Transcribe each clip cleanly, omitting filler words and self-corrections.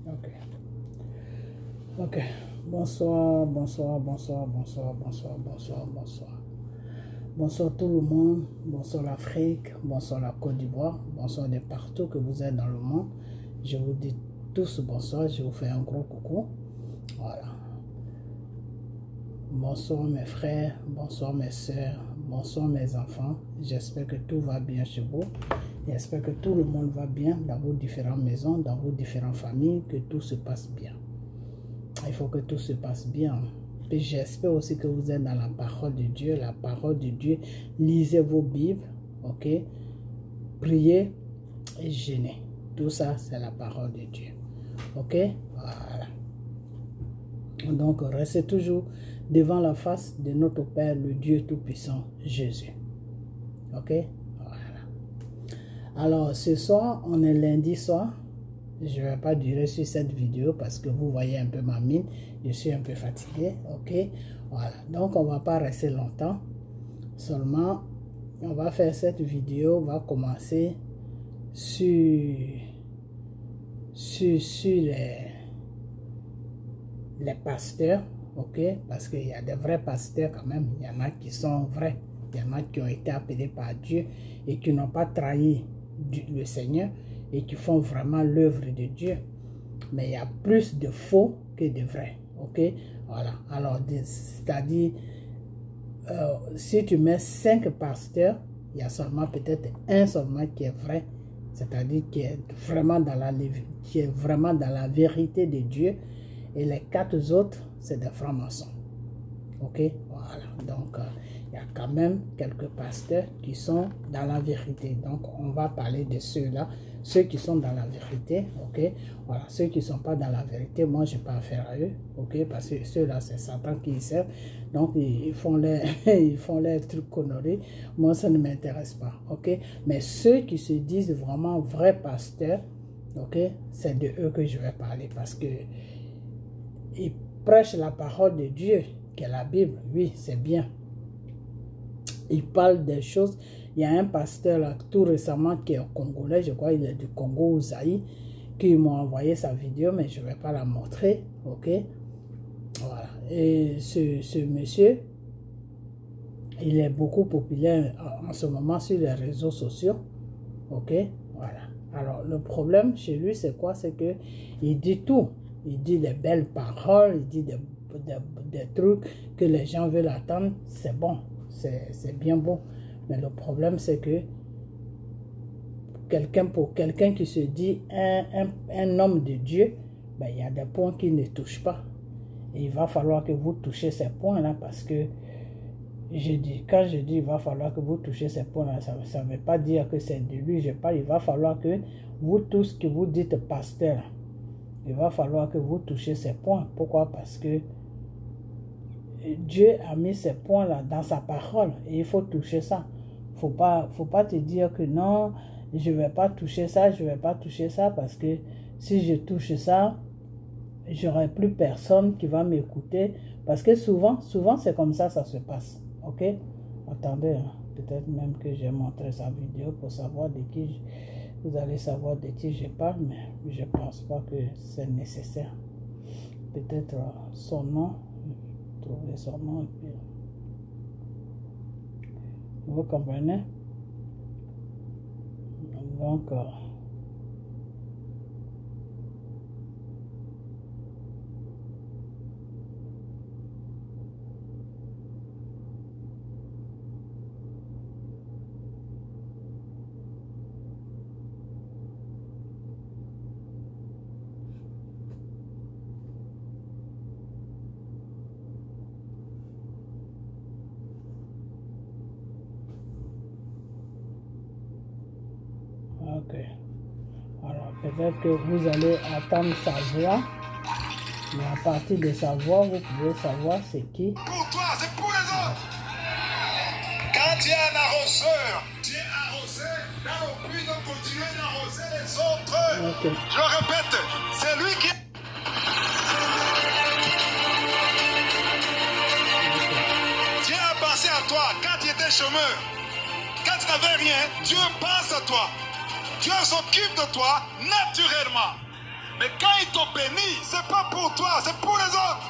Ok. Ok. Bonsoir, bonsoir, bonsoir, bonsoir, bonsoir, bonsoir, bonsoir. Bonsoir tout le monde. Bonsoir l'Afrique. Bonsoir la Côte d'Ivoire. Bonsoir de partout que vous êtes dans le monde. Je vous dis tous bonsoir. Je vous fais un gros coucou. Voilà. Bonsoir mes frères. Bonsoir mes soeurs. Bonsoir mes enfants. J'espère que tout va bien chez vous. J'espère que tout le monde va bien dans vos différentes maisons, dans vos différentes familles, que tout se passe bien. Il faut que tout se passe bien. Et j'espère aussi que vous êtes dans la parole de Dieu. La parole de Dieu, lisez vos Bibles, ok? Priez et jeûnez. Tout ça, c'est la parole de Dieu. Ok? Voilà. Donc, restez toujours devant la face de notre Père, le Dieu Tout-Puissant, Jésus. Ok? Voilà. Alors, ce soir, on est lundi soir. Je ne vais pas durer sur cette vidéo parce que vous voyez un peu ma mine. Je suis un peu fatigué. Ok? Voilà. Donc, on ne va pas rester longtemps. Seulement, on va faire cette vidéo. On va commencer sur les pasteurs. Ok? Parce qu'il y a des vrais pasteurs quand même. Il y en a qui sont vrais. Il y en a qui ont été appelés par Dieu et qui n'ont pas trahi le Seigneur et qui font vraiment l'œuvre de Dieu. Mais il y a plus de faux que de vrais. Ok? Voilà. Alors, c'est-à-dire, si tu mets 5 pasteurs, il y a seulement peut-être un seulement qui est vrai. C'est-à-dire qui est vraiment dans la vérité de Dieu. Et les 4 autres, c'est des francs-maçons. Ok? Voilà. Donc, il y a quand même quelques pasteurs qui sont dans la vérité. Donc, on va parler de ceux-là, ceux qui sont dans la vérité. Ok? Voilà. Ceux qui ne sont pas dans la vérité, moi, je n'ai pas affaire à eux. Ok? Parce que ceux-là, c'est Satan qui les sert. Donc, ils font les trucs conneries. Moi, ça ne m'intéresse pas. Ok? Mais ceux qui se disent vraiment vrais pasteurs, ok? C'est de eux que je vais parler parce que ils prêchent la parole de Dieu, qui est la Bible. Oui, c'est bien. Ils parlent des choses. Il y a un pasteur là, tout récemment qui est congolais, je crois, il est du Congo, Zaïre, qui m'a envoyé sa vidéo, mais je ne vais pas la montrer. Ok? Voilà. Et ce monsieur, il est beaucoup populaire en ce moment sur les réseaux sociaux. Ok? Voilà. Alors, le problème chez lui, c'est quoi? C'est que il dit tout. Il dit des belles paroles, il dit des trucs que les gens veulent attendre. C'est bon, c'est bien beau. Mais le problème, c'est que pour quelqu'un qui se dit un homme de Dieu, ben, il y a des points qu'il ne touche pas. Et il va falloir que vous touchez ces points-là parce que quand je dis il va falloir que vous touchez ces points-là, ça ne veut pas dire que c'est de lui, je parle. Il va falloir que vous tous que vous dites pasteur, il va falloir que vous touchez ces points. Pourquoi? Parce que Dieu a mis ces points-là dans sa parole et il faut toucher ça. Faut pas te dire que non, je ne vais pas toucher ça, je ne vais pas toucher ça parce que si je touche ça, j'aurai plus personne qui va m'écouter. Parce que souvent c'est comme ça se passe. Ok? Attendez, peut-être même que j'ai montré sa vidéo pour savoir de qui vous allez savoir de qui je parle, mais je ne pense pas que c'est nécessaire. Peut-être son nom, trouver son nom et puis... Vous comprenez? Donc... Ok. Alors, peut-être que vous allez attendre sa voix. Mais à partir de sa voix, vous pouvez savoir c'est qui. Pour toi, c'est pour les autres. Quand tu es un arroseur, tu es arrosé dans le but de continuer d'arroser les autres. Okay. Je le répète, c'est lui qui... Dieu a pensé à toi quand tu étais chômeur. Quand tu n'avais rien, Dieu pense à toi. Dieu s'occupe de toi naturellement. Mais quand il te bénit, c'est pas pour toi, c'est pour les autres.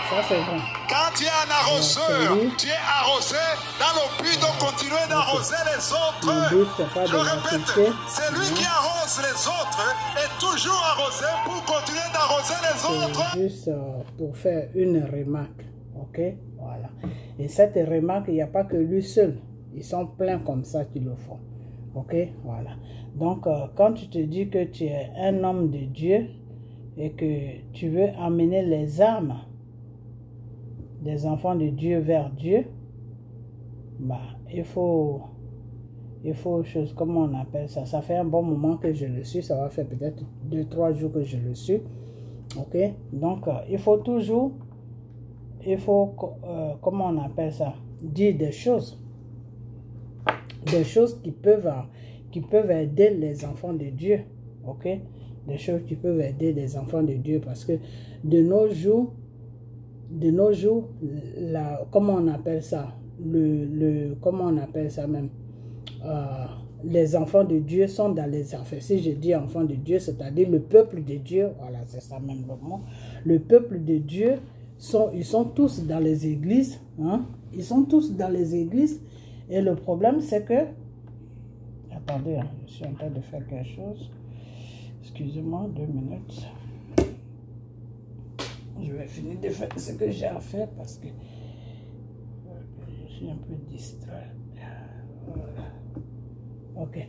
Ça, c'est vrai. Quand tu es un arroseur, tu es arrosé dans le but de continuer d'arroser les autres. Le but, c'est pas Je de répète, l'afficher. c'est lui qui arrose les autres et toujours arrosé pour continuer d'arroser les autres. C'est juste pour faire une remarque. Ok? Voilà. Et cette remarque, il n'y a pas que lui seul. Ils sont pleins comme ça qui le font. Ok? Voilà. Donc, quand tu te dis que tu es un homme de Dieu et que tu veux amener les âmes des enfants de Dieu vers Dieu, bah, il faut chose, comment on appelle ça? Ça fait un bon moment que je le suis. Ça va faire peut-être 2-3 jours que je le suis. Ok? Donc, il faut toujours, comment on appelle ça? Dire des choses qui peuvent aider les enfants de Dieu. Ok? Des choses qui peuvent aider les enfants de Dieu, parce que de nos jours, comment on appelle ça? Comment on appelle ça même? Les enfants de Dieu sont dans les affaires. Si je dis enfants de Dieu, c'est-à-dire le peuple de Dieu, voilà, c'est ça même le mot. Le peuple de Dieu, ils sont tous dans les églises. Hein? Ils sont tous dans les églises. Et le problème, c'est que... Attendez, hein, je suis en train de faire quelque chose. Excusez-moi, 2 minutes. Je vais finir de faire ce que j'ai à faire parce que je suis un peu distrait. Voilà. Ok.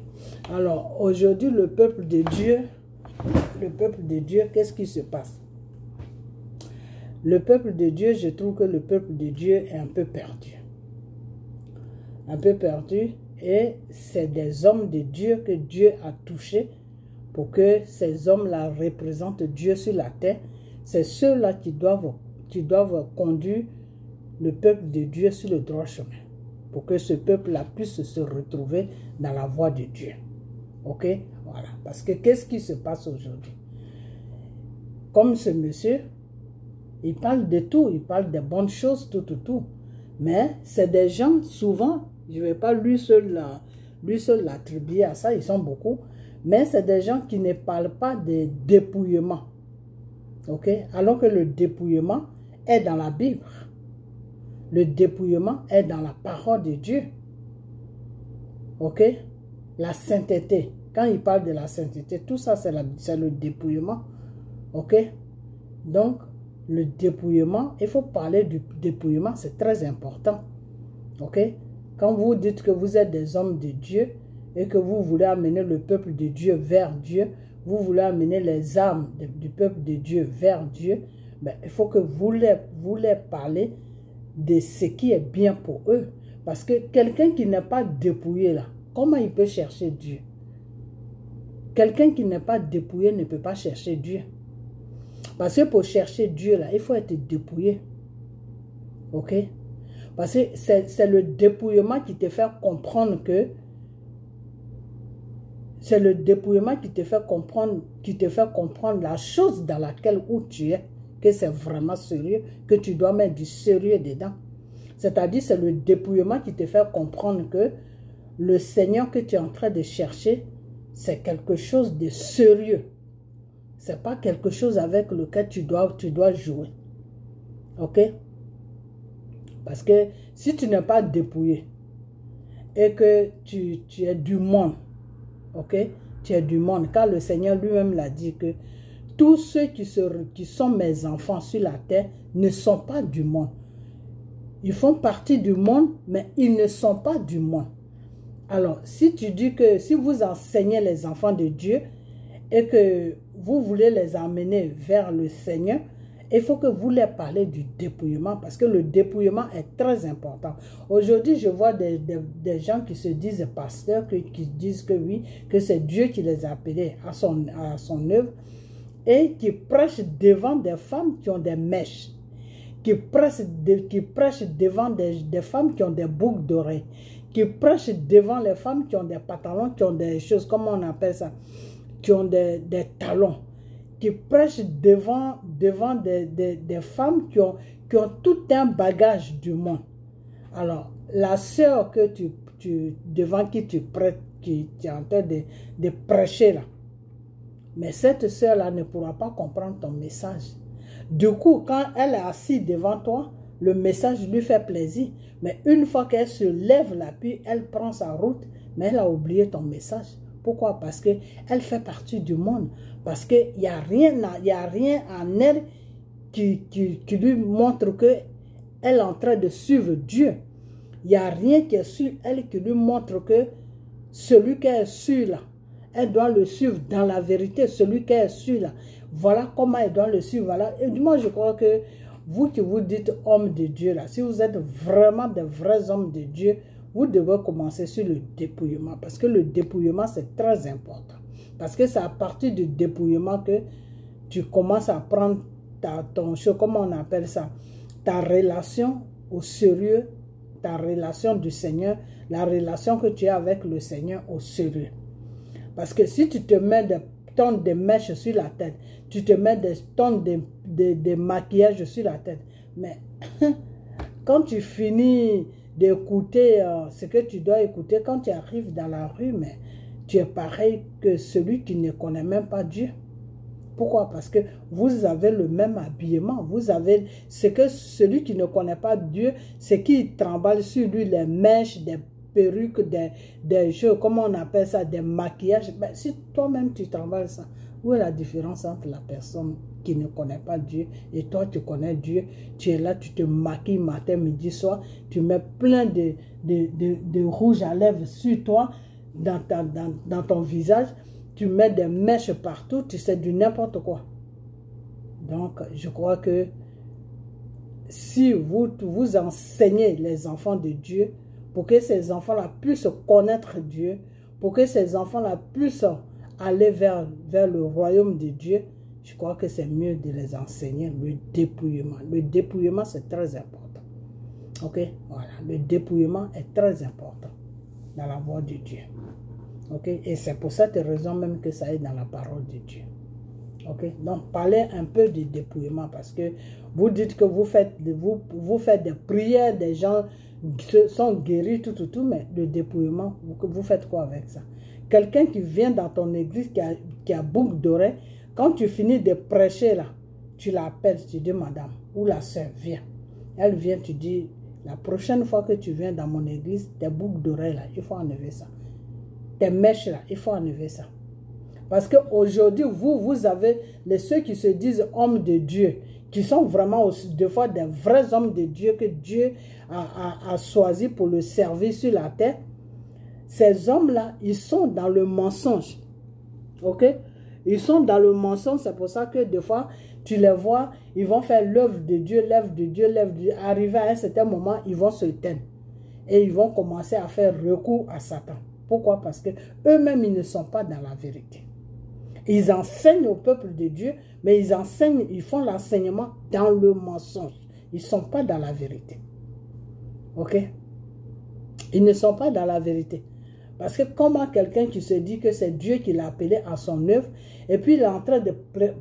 Alors, aujourd'hui, le peuple de Dieu, qu'est-ce qui se passe? Le peuple de Dieu, je trouve que le peuple de Dieu est un peu perdu. Un peu perdu. Et c'est des hommes de Dieu que Dieu a touchés pour que ces hommes-là représentent Dieu sur la terre. C'est ceux-là qui doivent conduire le peuple de Dieu sur le droit chemin, pour que ce peuple-là puisse se retrouver dans la voie de Dieu. Ok? Voilà. Parce que qu'est-ce qui se passe aujourd'hui? Comme ce monsieur, il parle de tout, il parle des bonnes choses, tout. Mais c'est des gens, souvent, je ne vais pas lui seul l'attribuer à ça, ils sont beaucoup, mais c'est des gens qui ne parlent pas de dépouillement. Ok? Alors que le dépouillement est dans la Bible. Le dépouillement est dans la parole de Dieu. Ok? La sainteté. Quand il parle de la sainteté, tout ça, c'est le dépouillement. Ok? Donc, le dépouillement, il faut parler du dépouillement, c'est très important. Ok? Quand vous dites que vous êtes des hommes de Dieu et que vous voulez amener le peuple de Dieu vers Dieu, vous voulez amener les âmes du peuple de Dieu vers Dieu, ben, il faut que vous les parlez de ce qui est bien pour eux. Parce que quelqu'un qui n'est pas dépouillé là, comment il peut chercher Dieu? Quelqu'un qui n'est pas dépouillé ne peut pas chercher Dieu. Parce que pour chercher Dieu là, il faut être dépouillé. Ok? Parce que c'est le dépouillement qui te fait comprendre que c'est le dépouillement qui te fait comprendre la chose dans laquelle où tu es, que c'est vraiment sérieux, que tu dois mettre du sérieux dedans. C'est-à-dire, c'est le dépouillement qui te fait comprendre que le Seigneur que tu es en train de chercher, c'est quelque chose de sérieux. C'est pas quelque chose avec lequel tu dois jouer. Ok? Parce que si tu n'es pas dépouillé et que tu es du monde, ok? Tu es du monde, car le Seigneur lui-même l'a dit que tous ceux qui sont mes enfants sur la terre ne sont pas du monde. Ils font partie du monde, mais ils ne sont pas du monde. Alors, si tu dis que si vous enseignez les enfants de Dieu et que vous voulez les emmener vers le Seigneur, il faut que vous leur parlez du dépouillement, parce que le dépouillement est très important. Aujourd'hui, je vois des gens qui se disent pasteurs, qui disent que oui, que c'est Dieu qui les a appelés à son œuvre, et qui prêchent devant des femmes qui ont des mèches, qui prêchent devant des femmes qui ont des boucles d'oreilles, qui prêchent devant les femmes qui ont des pantalons, qui ont des choses, comment on appelle ça, qui ont des talons, qui prêchent devant des femmes qui ont tout un bagage du monde. Alors, la sœur que devant qui tu prêches, qui est en train de prêcher là, Mais cette sœur-là ne pourra pas comprendre ton message. Du coup, quand elle est assise devant toi, le message lui fait plaisir. Mais une fois qu'elle se lève là, puis elle prend sa route, mais elle a oublié ton message. Pourquoi? Parce qu'elle fait partie du monde. Parce qu'il n'y a rien en elle qui lui montre qu'elle est en train de suivre Dieu. Il n'y a rien qui est sur elle qui lui montre que celui qui est sur là, elle doit le suivre dans la vérité. Celui qui est sur là, voilà comment elle doit le suivre. Voilà. Et moi, je crois que vous qui vous dites homme de Dieu, là, si vous êtes vraiment des vrais hommes de Dieu, vous devez commencer sur le dépouillement. Parce que le dépouillement, c'est très important. Parce que c'est à partir du dépouillement que tu commences à prendre comment on appelle ça, ta relation au sérieux, ta relation du Seigneur, la relation que tu as avec le Seigneur au sérieux. Parce que si tu te mets des tonnes de mèches sur la tête, tu te mets des tonnes de maquillage sur la tête, mais quand tu finis d'écouter ce que tu dois écouter, quand tu arrives dans la rue, mais tu es pareil que celui qui ne connaît même pas Dieu. Pourquoi? Parce que vous avez le même habillement. Vous avez ce que celui qui ne connaît pas Dieu, c'est qu'il tremble sur lui les mèches, des perruques, des jeux, comment on appelle ça, des maquillages. Ben, si toi-même tu trembles ça, où est la différence entre la personne qui ne connaît pas Dieu et toi tu connais Dieu? Tu es là, tu te maquilles matin, midi, soir, tu mets plein de rouge à lèvres sur toi, dans ton visage. Tu mets des mèches partout, tu sais du n'importe quoi. Donc, je crois que si vous enseignez les enfants de Dieu, pour que ces enfants-là puissent connaître Dieu, pour que ces enfants-là puissent aller vers le royaume de Dieu, je crois que c'est mieux de les enseigner le dépouillement. Le dépouillement, c'est très important. Ok? Voilà, le dépouillement est très important dans la voie de Dieu. Okay? Et c'est pour cette raison même que ça est dans la parole de Dieu. Okay? Donc, parlez un peu du dépouillement parce que vous dites que vous faites des prières, des gens sont guéris, tout, mais le dépouillement, vous faites quoi avec ça? Quelqu'un qui vient dans ton église qui a boucle d'oreille, quand tu finis de prêcher là, tu l'appelles, tu dis madame, ou la soeur, viens. Elle vient, tu dis, la prochaine fois que tu viens dans mon église, tes boucles d'oreilles là, il faut enlever ça. Tes mèches là, il faut enlever ça. Parce qu'aujourd'hui, vous avez ceux qui se disent hommes de Dieu, qui sont vraiment aussi, des fois des vrais hommes de Dieu que Dieu a choisi pour le servir sur la terre. Ces hommes-là, ils sont dans le mensonge. Ok? Ils sont dans le mensonge, c'est pour ça que des fois, tu les vois, ils vont faire l'œuvre de Dieu, l'œuvre de Dieu, l'œuvre de Dieu. Arrivé à un certain moment, ils vont se teindre. Et ils vont commencer à faire recours à Satan. Pourquoi? Parce que eux-mêmes, ils ne sont pas dans la vérité. Ils enseignent au peuple de Dieu, mais ils font l'enseignement dans le mensonge. Ils ne sont pas dans la vérité. Ok? Ils ne sont pas dans la vérité. Parce que comment quelqu'un qui se dit que c'est Dieu qui l'a appelé à son œuvre, et puis il est en train de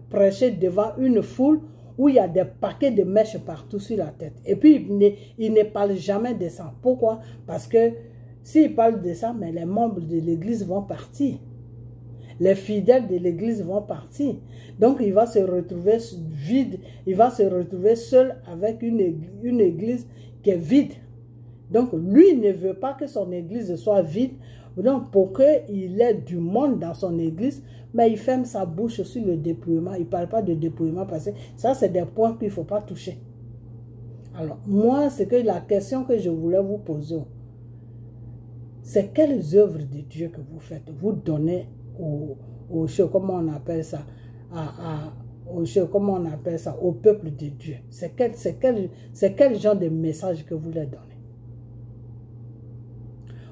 prêcher devant une foule où il y a des paquets de mèches partout sur la tête. Et puis il ne parle jamais de ça. Pourquoi? Parce que s'il parle de ça, mais les membres de l'église vont partir. Les fidèles de l'église vont partir. Donc, il va se retrouver vide. Il va se retrouver seul avec une église qui est vide. Donc, lui ne veut pas que son église soit vide. Donc, pour qu'il ait du monde dans son église, mais il ferme sa bouche sur le dépouillement. Il ne parle pas de dépouillement parce que ça, c'est des points qu'il ne faut pas toucher. Alors, moi, c'est que la question que je voulais vous poser, c'est quelles œuvres de Dieu que vous faites? Vous donnez comment on appelle ça? Comment on appelle ça? Au peuple de Dieu. C'est quel genre de message que vous leur donnez?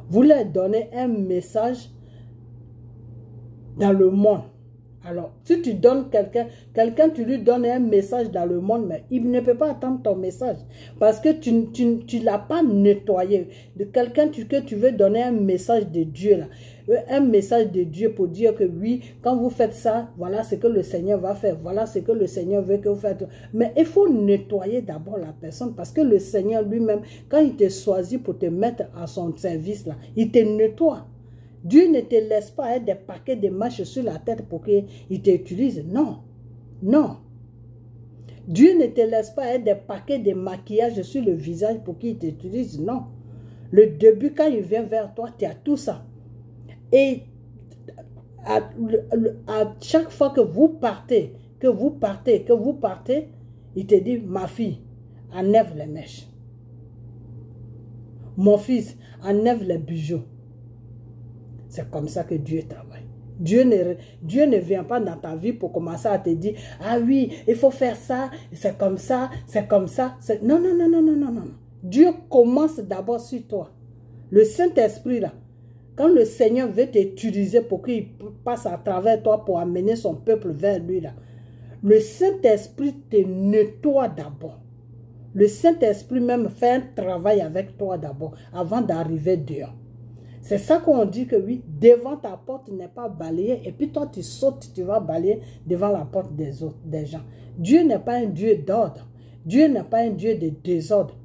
Vous leur donnez un message dans le monde. Alors, si tu donnes quelqu'un, tu lui donnes un message dans le monde, mais il ne peut pas attendre ton message. Parce que tu ne l'as pas nettoyé. De quelqu'un que tu veux donner un message de Dieu, là. Un message de Dieu pour dire que oui, quand vous faites ça, voilà ce que le Seigneur va faire. Voilà ce que le Seigneur veut que vous faites. Mais il faut nettoyer d'abord la personne. Parce que le Seigneur lui-même, quand il te choisit pour te mettre à son service, là, il te nettoie. Dieu ne te laisse pas être des paquets de mâches sur la tête pour qu'il t'utilise. Non. Non. Dieu ne te laisse pas être des paquets de maquillage sur le visage pour qu'il t'utilise. Non. Le début, quand il vient vers toi, tu as tout ça. Et à chaque fois que vous partez, il te dit, ma fille, enlève les mèches. Mon fils, enlève les bijoux. C'est comme ça que Dieu travaille. Dieu ne vient pas dans ta vie pour commencer à te dire, ah oui, il faut faire ça, c'est comme ça, c'est comme ça. Non, non, non, non, non, non, non. Dieu commence d'abord sur toi. Le Saint-Esprit, là, quand le Seigneur veut t'utiliser pour qu'il passe à travers toi pour amener son peuple vers lui, là, le Saint-Esprit te nettoie d'abord. Le Saint-Esprit même fait un travail avec toi d'abord, avant d'arriver dehors. C'est ça qu'on dit que oui, devant ta porte n'est pas balayée, et puis toi tu sautes, tu vas balayer devant la porte des autres, des gens. Dieu n'est pas un Dieu d'ordre. Dieu n'est pas un Dieu de désordre.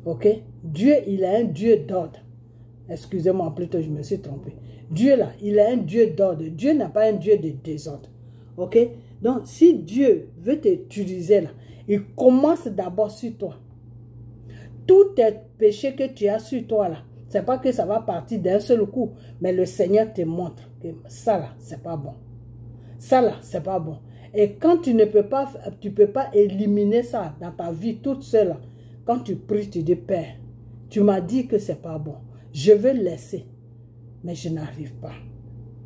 Ok? Dieu, il est un Dieu d'ordre. Excusez-moi, plutôt, je me suis trompé. Dieu là, il est un Dieu d'ordre. Dieu n'est pas un Dieu de désordre. Ok? Donc, si Dieu veut t'utiliser là, il commence d'abord sur toi. Tous tes péchés que tu as sur toi là, c'est pas que ça va partir d'un seul coup, mais le Seigneur te montre que ça là, c'est pas bon. Ça là, c'est pas bon. Et quand tu ne peux pas, éliminer ça dans ta vie toute seule, quand tu pries, tu dis, Père, tu m'as dit que c'est pas bon. Je veux laisser, mais je n'arrive pas.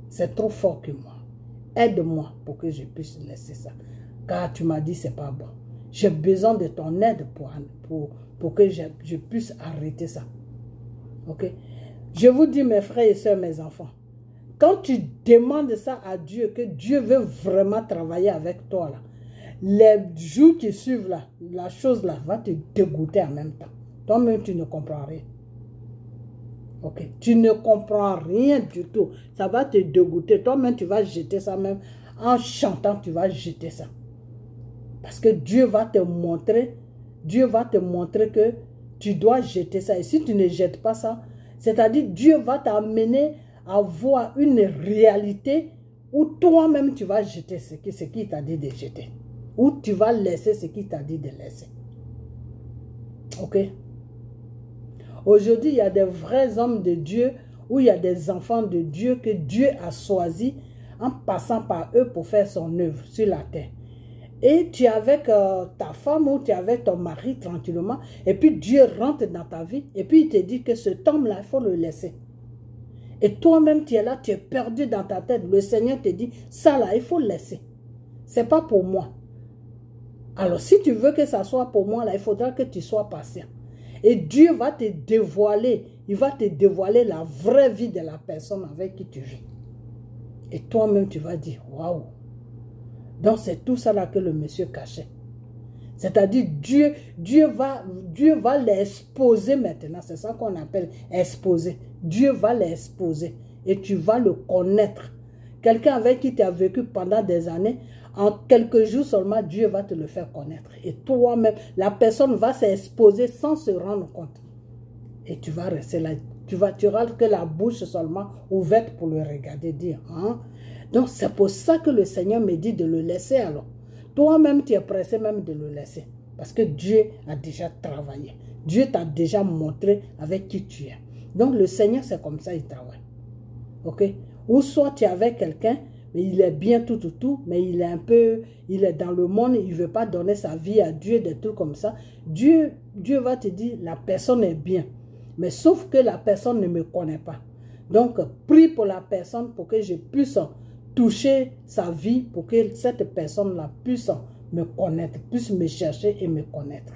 C'est trop fort que moi. Aide-moi pour que je puisse laisser ça. Car tu m'as dit c'est pas bon. J'ai besoin de ton aide pour que je puisse arrêter ça. Ok? Je vous dis, mes frères et sœurs, mes enfants, quand tu demandes ça à Dieu, que Dieu veut vraiment travailler avec toi, là, les jours qui suivent, là, la chose là va te dégoûter en même temps. Toi-même, tu ne comprends rien. Ok? Tu ne comprends rien du tout. Ça va te dégoûter. Toi-même, tu vas jeter ça même. En chantant, tu vas jeter ça. Parce que Dieu va te montrer que tu dois jeter ça. Et si tu ne jettes pas ça, c'est-à-dire Dieu va t'amener à voir une réalité où toi-même tu vas jeter ce qu'il t'a dit de jeter. Où tu vas laisser ce qu'il t'a dit de laisser. Ok? Aujourd'hui, il y a des vrais hommes de Dieu, où il y a des enfants de Dieu que Dieu a choisis en passant par eux pour faire son œuvre sur la terre. Et tu es avec ta femme ou tu es avec ton mari tranquillement, et puis Dieu rentre dans ta vie, et puis il te dit que cet homme-là, il faut le laisser. Et toi-même, tu es là, tu es perdu dans ta tête. Le Seigneur te dit, ça là, il faut laisser. Ce n'est pas pour moi. Alors, si tu veux que ça soit pour moi, là, il faudra que tu sois patient. Et Dieu va te dévoiler, il va te dévoiler la vraie vie de la personne avec qui tu vis. Et toi-même, tu vas dire, waouh. Donc, c'est tout ça là que le monsieur cachait. C'est-à-dire, Dieu va l'exposer maintenant. C'est ça qu'on appelle exposer. Dieu va l'exposer. Et tu vas le connaître. Quelqu'un avec qui tu as vécu pendant des années, en quelques jours seulement, Dieu va te le faire connaître. Et toi-même, la personne va s'exposer sans se rendre compte. Et tu vas rester là. Tu auras que la bouche seulement ouverte pour le regarder, dire, hein? Donc, c'est pour ça que le Seigneur me dit de le laisser alors. Toi-même, tu es pressé même de le laisser. Parce que Dieu a déjà travaillé. Dieu t'a déjà montré avec qui tu es. Donc, le Seigneur, c'est comme ça, il travaille. Ok? Ou soit tu es avec quelqu'un, mais il est bien tout, mais il est dans le monde, il ne veut pas donner sa vie à Dieu, des trucs comme ça. Dieu va te dire, la personne est bien. Mais sauf que la personne ne me connaît pas. Donc, prie pour la personne pour que je puisse toucher sa vie, pour que cette personne-là puisse me connaître, puisse me chercher et me connaître.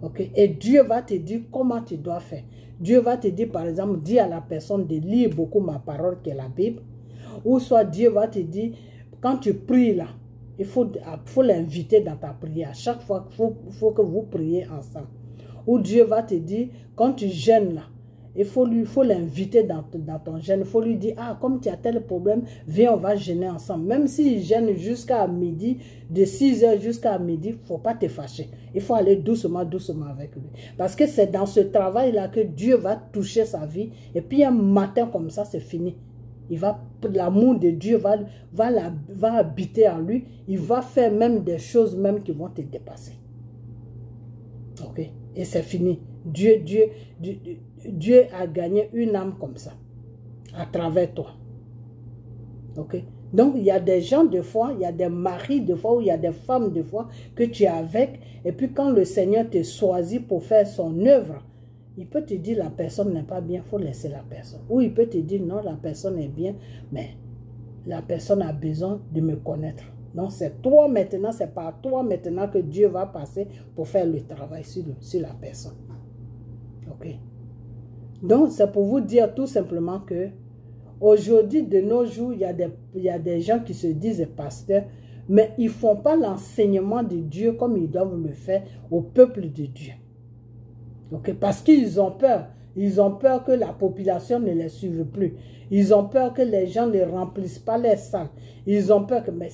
Ok? Et Dieu va te dire comment tu dois faire. Dieu va te dire, par exemple, dis à la personne de lire beaucoup ma parole qui est la Bible. Ou soit Dieu va te dire, quand tu pries là, il faut l'inviter dans ta prière. Chaque fois, il faut que vous priez ensemble. Ou Dieu va te dire, quand tu jeûnes là, il faut l'inviter dans ton jeûne. Il faut lui dire, ah, comme tu as tel problème, viens, on va jeûner ensemble. Même s'il jeûne jusqu'à midi, de 6 h jusqu'à midi, il ne faut pas te fâcher. Il faut aller doucement, doucement avec lui. Parce que c'est dans ce travail-là que Dieu va toucher sa vie. Et puis un matin comme ça, c'est fini. L'amour de Dieu va habiter en lui. Il va faire même des choses même qui vont te dépasser. Ok? Et c'est fini. Dieu a gagné une âme comme ça, à travers toi. Ok? Donc, il y a des gens de fois, il y a des maris de fois, ou il y a des femmes de fois que tu es avec, et puis quand le Seigneur te choisit pour faire son œuvre, il peut te dire la personne n'est pas bien, il faut laisser la personne. Ou il peut te dire non, la personne est bien, mais la personne a besoin de me connaître. Donc, c'est toi maintenant, c'est par toi maintenant que Dieu va passer pour faire le travail sur la personne. Ok? Donc, c'est pour vous dire tout simplement que aujourd'hui, de nos jours, il y a des gens qui se disent pasteurs, mais ils ne font pas l'enseignement de Dieu comme ils doivent le faire au peuple de Dieu. Okay? Parce qu'ils ont peur. Ils ont peur que la population ne les suive plus. Ils ont peur que les gens ne remplissent pas les salles. Ils ont peur que... Mais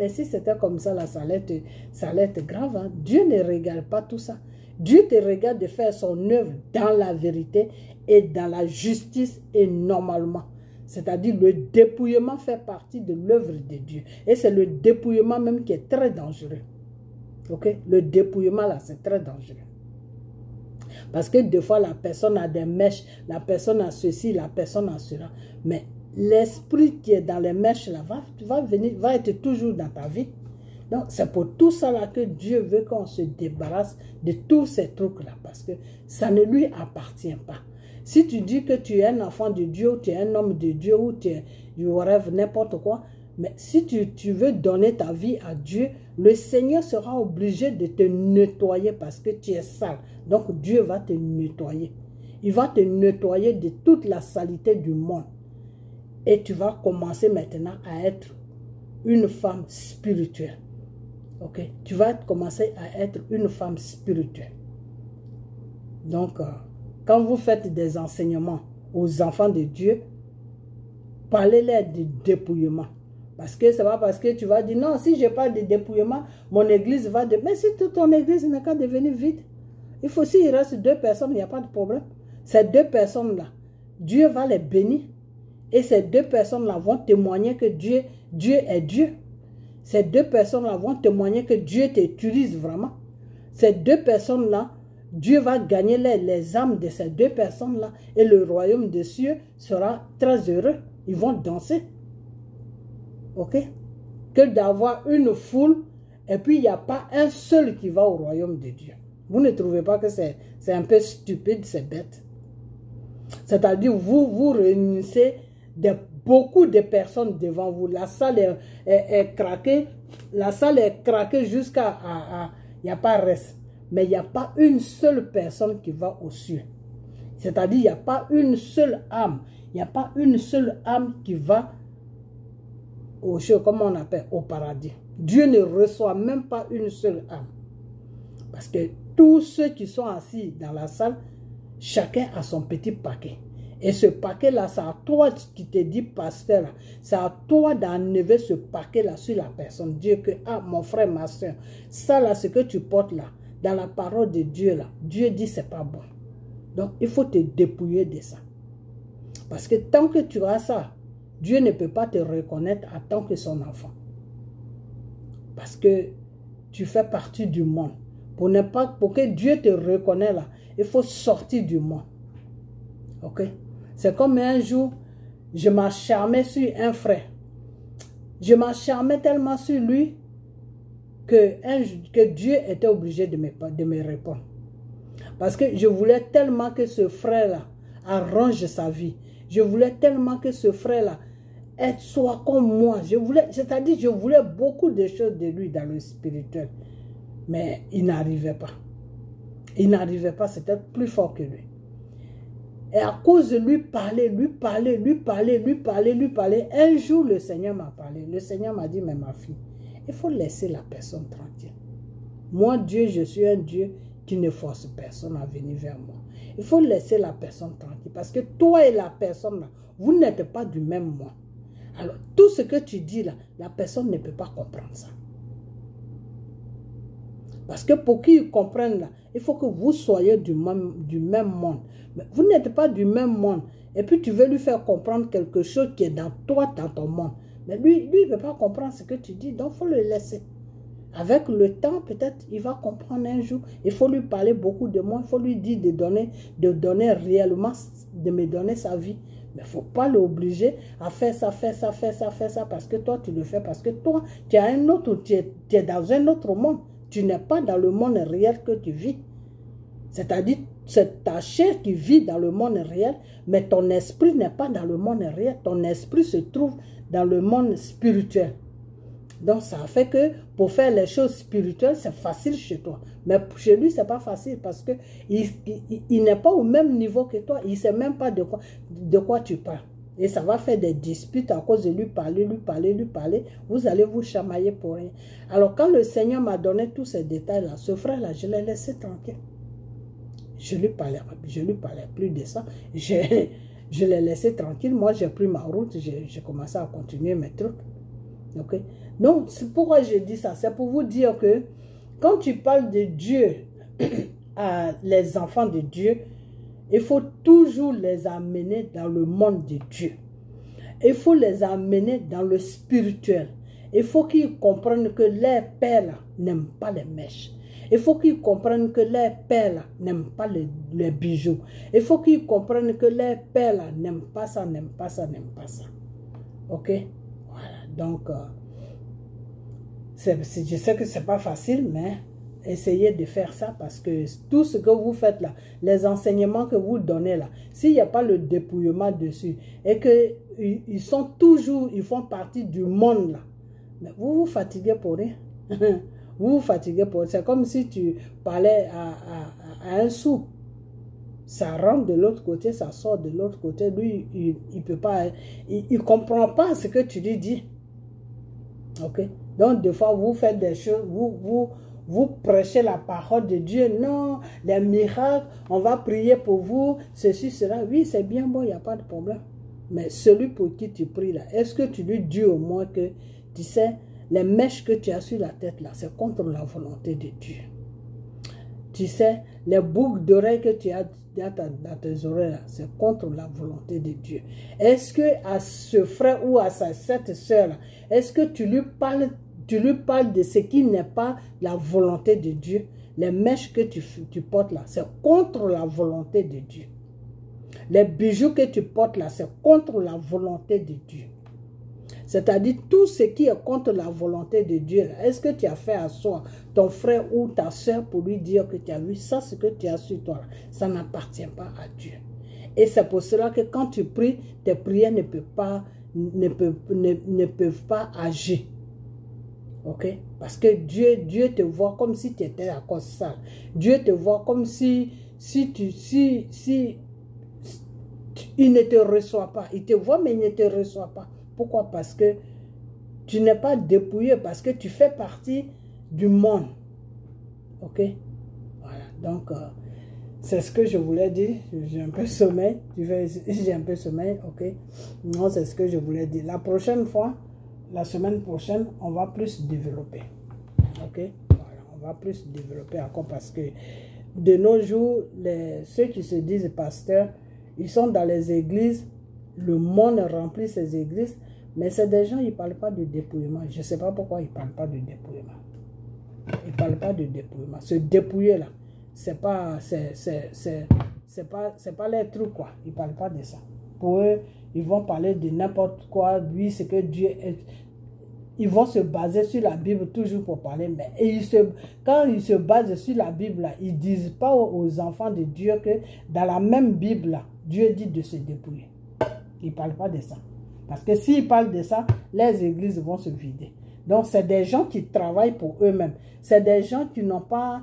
si c'était comme ça, là, ça allait être grave. Hein? Dieu ne regarde pas tout ça. Dieu te regarde de faire son œuvre dans la vérité et dans la justice et normalement. C'est-à-dire le dépouillement fait partie de l'œuvre de Dieu. Et c'est le dépouillement même qui est très dangereux. Ok? Le dépouillement là, c'est très dangereux. Parce que des fois, la personne a des mèches, la personne a ceci, la personne a cela. Mais l'esprit qui est dans les mèches là va être toujours dans ta vie. Donc, c'est pour tout ça là que Dieu veut qu'on se débarrasse de tous ces trucs-là. Parce que ça ne lui appartient pas. Si tu dis que tu es un enfant de Dieu, ou tu es un homme de Dieu, ou tu rêves n'importe quoi, mais si tu veux donner ta vie à Dieu, le Seigneur sera obligé de te nettoyer parce que tu es sale. Donc, Dieu va te nettoyer. Il va te nettoyer de toute la saleté du monde. Et tu vas commencer maintenant à être une femme spirituelle. Ok? Tu vas commencer à être une femme spirituelle. Donc, quand vous faites des enseignements aux enfants de Dieu, parlez-leur de dépouillement. Parce que c'est pas parce que tu vas dire, non, si je parle de dépouillement, mon église va... Mais si toute ton église n'est qu'à devenir vide, il faut s'il reste 2 personnes, il n'y a pas de problème. Ces 2 personnes-là, Dieu va les bénir. Et ces 2 personnes-là vont témoigner que Dieu est Dieu. Ces 2 personnes-là vont témoigner que Dieu t'utilise vraiment. Ces 2 personnes-là, Dieu va gagner les âmes de ces 2 personnes-là. Et le royaume des cieux sera très heureux. Ils vont danser. Ok? Que d'avoir une foule et puis il n'y a pas un seul qui va au royaume de Dieu. Vous ne trouvez pas que c'est un peu stupide, c'est bête? C'est-à-dire, vous réunissez beaucoup de personnes devant vous. La salle est craquée. La salle est craquée jusqu'à... Il n'y a pas reste. Mais il n'y a pas une seule personne qui va aux cieux. C'est-à-dire, il n'y a pas une seule âme. Il n'y a pas une seule âme qui va au ciel, comme on appelle, au paradis. Dieu ne reçoit même pas une seule âme. Parce que tous ceux qui sont assis dans la salle, chacun a son petit paquet. Et ce paquet-là, c'est à toi qui te dit pasteur, c'est à toi d'enlever ce paquet-là sur la personne. Dieu que, ah, mon frère, ma soeur, ça là, ce que tu portes là, dans la parole de Dieu là, Dieu dit c'est pas bon. Donc, il faut te dépouiller de ça. Parce que tant que tu as ça, Dieu ne peut pas te reconnaître en tant que son enfant. Parce que tu fais partie du monde. Pour que Dieu te reconnaisse là, il faut sortir du monde. Ok? C'est comme un jour, je m'acharnais sur un frère. Je m'acharnais tellement sur lui que Dieu était obligé de me répondre. Parce que je voulais tellement que ce frère-là arrange sa vie. Je voulais tellement que ce frère-là soit comme moi. C'est-à-dire, je voulais beaucoup de choses de lui dans le spirituel. Mais il n'arrivait pas. Il n'arrivait pas, c'était plus fort que lui. Et à cause de lui parler, un jour le Seigneur m'a parlé. Le Seigneur m'a dit, mais ma fille, il faut laisser la personne tranquille. Moi, Dieu, je suis un Dieu qui ne force personne à venir vers moi. Il faut laisser la personne tranquille. Parce que toi et la personne, là, vous n'êtes pas du même monde. Alors, tout ce que tu dis là, la personne ne peut pas comprendre ça. Parce que pour qu'ils comprennent là, il faut que vous soyez du même monde. Mais vous n'êtes pas du même monde. Et puis tu veux lui faire comprendre quelque chose qui est dans toi, dans ton monde. Mais lui il ne veut pas comprendre ce que tu dis. Donc il faut le laisser. Avec le temps, peut-être, il va comprendre un jour. Il faut lui parler beaucoup de moi. Il faut lui dire de donner réellement, de me donner sa vie. Mais il ne faut pas l'obliger à faire ça, parce que toi, tu le fais. Parce que toi, tu as un autre, tu es dans un autre monde. Tu n'es pas dans le monde réel que tu vis. C'est-à-dire, c'est ta chair qui vit dans le monde réel, mais ton esprit n'est pas dans le monde réel. Ton esprit se trouve dans le monde spirituel. Donc, ça fait que pour faire les choses spirituelles, c'est facile chez toi. Mais chez lui, ce n'est pas facile parce qu'il n'est pas au même niveau que toi. Il ne sait même pas de quoi tu parles. Et ça va faire des disputes à cause de lui parler. Vous allez vous chamailler pour rien. Alors, quand le Seigneur m'a donné tous ces détails-là, ce frère-là, je l'ai laissé tranquille. Je lui parlais plus de ça. Je l'ai laissé tranquille. Moi, j'ai pris ma route. J'ai commencé à continuer mes trucs. Ok? Donc, c'est pourquoi je dis ça. C'est pour vous dire que quand tu parles de Dieu à les enfants de Dieu, il faut toujours les amener dans le monde de Dieu. Il faut les amener dans le spirituel. Il faut qu'ils comprennent que les pères n'aiment pas les mèches. Il faut qu'ils comprennent que les pères n'aiment pas les bijoux. Il faut qu'ils comprennent que les pères n'aiment pas ça, n'aiment pas ça. Ok? Voilà. Donc, je sais que ce n'est pas facile, mais essayez de faire ça parce que tout ce que vous faites là, les enseignements que vous donnez là, s'il n'y a pas le dépouillement dessus et qu'ils sont toujours, ils font partie du monde là, mais vous vous fatiguez pour rien. Vous vous fatiguez pour rien. C'est comme si tu parlais à un sou. Ça rentre de l'autre côté, ça sort de l'autre côté. Lui, il peut pas, il comprend pas ce que tu lui dis. Ok? Donc, des fois, vous faites des choses, vous prêchez la parole de Dieu. Non, les miracles, on va prier pour vous, ceci, cela. Oui, c'est bien bon, il n'y a pas de problème. Mais celui pour qui tu pries là, est-ce que tu lui dis au moins que, tu sais, les mèches que tu as sur la tête là, c'est contre la volonté de Dieu. Tu sais, les boucles d'oreilles que tu as dans tes oreilles là, c'est contre la volonté de Dieu. Est-ce que à ce frère ou à cette soeur là, est-ce que tu lui parles de ce qui n'est pas la volonté de Dieu? Les mèches que tu portes là, c'est contre la volonté de Dieu. Les bijoux que tu portes là, c'est contre la volonté de Dieu. C'est-à-dire tout ce qui est contre la volonté de Dieu. Est-ce que tu as fait asseoir ton frère ou ta soeur pour lui dire que tu as vu ça, ce que tu as sur toi, ça n'appartient pas à Dieu. Et c'est pour cela que quand tu pries, tes prières ne peuvent pas agir. Ok? Parce que Dieu te voit comme si tu étais à cause sale. Dieu te voit comme si il ne te reçoit pas. Il te voit mais il ne te reçoit pas. Pourquoi? Parce que tu n'es pas dépouillé, parce que tu fais partie du monde. Ok? Voilà. Donc, c'est ce que je voulais dire. J'ai un peu sommeil. J'ai un peu sommeil. Ok? Non, c'est ce que je voulais dire. La prochaine fois, la semaine prochaine, on va plus développer. Ok? Voilà. On va plus développer encore parce que de nos jours, ceux qui se disent pasteurs, ils sont dans les églises. Le monde remplit ces églises. Mais c'est des gens, ils ne parlent pas de dépouillement. Je ne sais pas pourquoi ils ne parlent pas de dépouillement. Ils ne parlent pas de dépouillement. Se dépouiller là, c'est pas les trucs quoi. Ils ne parlent pas de ça. Pour eux, ils vont parler de n'importe quoi. Lui, c'est que Dieu est. Ils vont se baser sur la Bible toujours pour parler. Mais quand ils se basent sur la Bible, là, ils ne disent pas aux enfants de Dieu que dans la même Bible, là, Dieu dit de se dépouiller. Ils ne parlent pas de ça. Parce que s'ils parlent de ça, les églises vont se vider. Donc, c'est des gens qui travaillent pour eux-mêmes. C'est des gens qui n'ont pas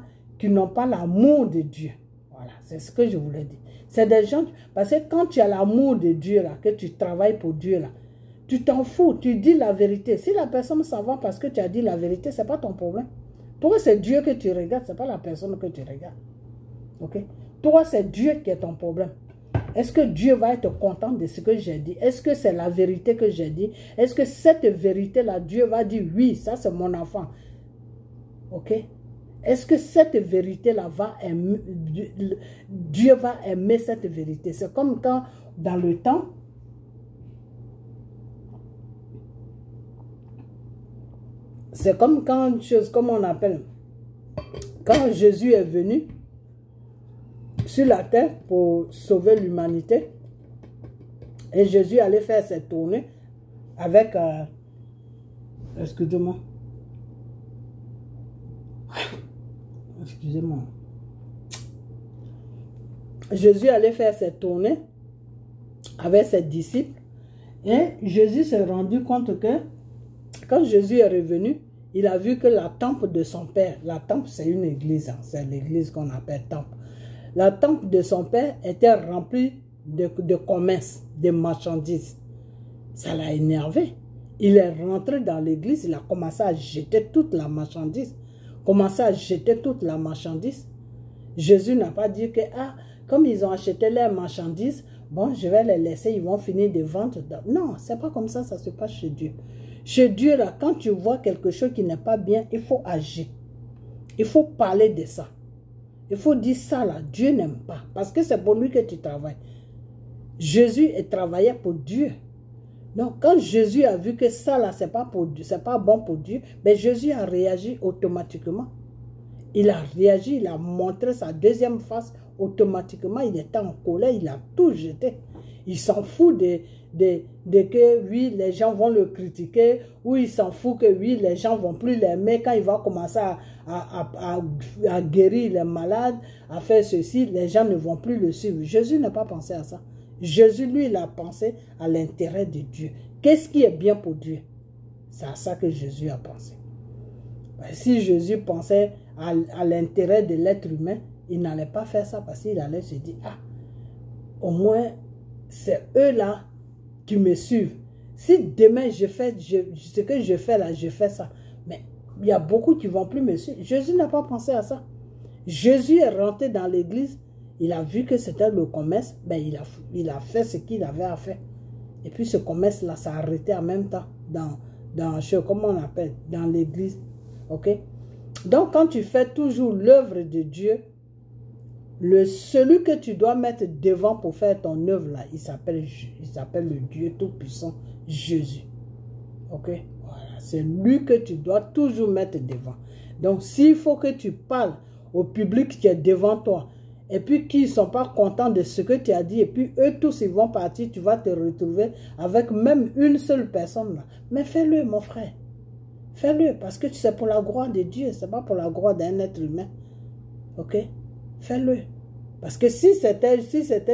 l'amour de Dieu. Voilà, c'est ce que je voulais dire. C'est des gens... Parce que quand tu as l'amour de Dieu, là, que tu travailles pour Dieu, là, tu t'en fous, tu dis la vérité. Si la personne s'en va parce que tu as dit la vérité, ce n'est pas ton problème. Toi, c'est Dieu que tu regardes, ce n'est pas la personne que tu regardes. Ok? Toi, c'est Dieu qui est ton problème. Est-ce que Dieu va être content de ce que j'ai dit? Est-ce que c'est la vérité que j'ai dit? Est-ce que cette vérité-là, Dieu va dire, oui, ça c'est mon enfant. Ok? Est-ce que cette vérité-là va aimer, Dieu va aimer cette vérité? C'est comme quand, dans le temps, c'est comme quand, comme on appelle, quand Jésus est venu sur la terre pour sauver l'humanité, et Jésus allait faire cette tournée avec, excusez-moi, Jésus allait faire cette tournée avec ses disciples, et Jésus s'est rendu compte que quand Jésus est revenu, il a vu que la temple de son père, la temple c'est une église, hein, c'est l'église qu'on appelle temple. La temple de son père était remplie de commerce, de marchandises. Ça l'a énervé. Il est rentré dans l'église, il a commencé à jeter toute la marchandise. Jésus n'a pas dit que, ah, comme ils ont acheté leurs marchandises, bon, je vais les laisser, ils vont finir de vendre. Non, c'est pas comme ça se passe chez Dieu. Chez Dieu, là, quand tu vois quelque chose qui n'est pas bien, il faut agir. Il faut parler de ça. Il faut dire ça, là, Dieu n'aime pas. Parce que c'est pour lui que tu travailles. Jésus travaillait pour Dieu. Donc, quand Jésus a vu que ça, là, c'est pas bon pour Dieu, mais Jésus a réagi automatiquement. Il a réagi, il a montré sa deuxième face automatiquement. Il était en colère, il a tout jeté. Il s'en fout de que, oui, les gens vont le critiquer, ou il s'en fout que, oui, les gens vont plus l'aimer. Quand il va commencer à guérir les malades, à faire ceci, les gens ne vont plus le suivre. Jésus n'a pas pensé à ça. Jésus, lui, il a pensé à l'intérêt de Dieu. Qu'est-ce qui est bien pour Dieu? C'est à ça que Jésus a pensé. Si Jésus pensait à l'intérêt de l'être humain, il n'allait pas faire ça parce qu'il allait se dire, ah, au moins, c'est eux-là qui me suivent. Si demain, ce que je fais là, je fais ça, mais il y a beaucoup qui ne vont plus me suivre. Jésus n'a pas pensé à ça. Jésus est rentré dans l'église, il a vu que c'était le commerce, ben il a fait ce qu'il avait à faire. Et puis ce commerce-là s'est arrêté en même temps comment on appelle, dans l'église. Ok? Donc quand tu fais toujours l'œuvre de Dieu, celui que tu dois mettre devant pour faire ton œuvre là, il s'appelle le Dieu Tout-Puissant, Jésus. Ok? Voilà, c'est lui que tu dois toujours mettre devant. Donc s'il faut que tu parles au public qui est devant toi, et puis qui ne sont pas contents de ce que tu as dit, et puis eux tous ils vont partir, tu vas te retrouver avec même une seule personne là. Mais fais-le mon frère. Fais-le parce que c'est pour la gloire de Dieu, c'est pas pour la gloire d'un être humain. Ok? Fais-le. Parce que si c'était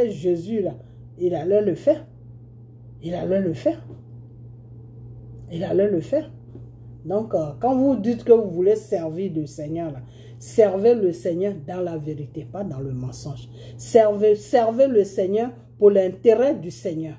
Jésus là, il allait le faire. Il allait le faire. Il allait le faire. Donc, quand vous dites que vous voulez servir le Seigneur là, servez le Seigneur dans la vérité, pas dans le mensonge. Servez le Seigneur pour l'intérêt du Seigneur.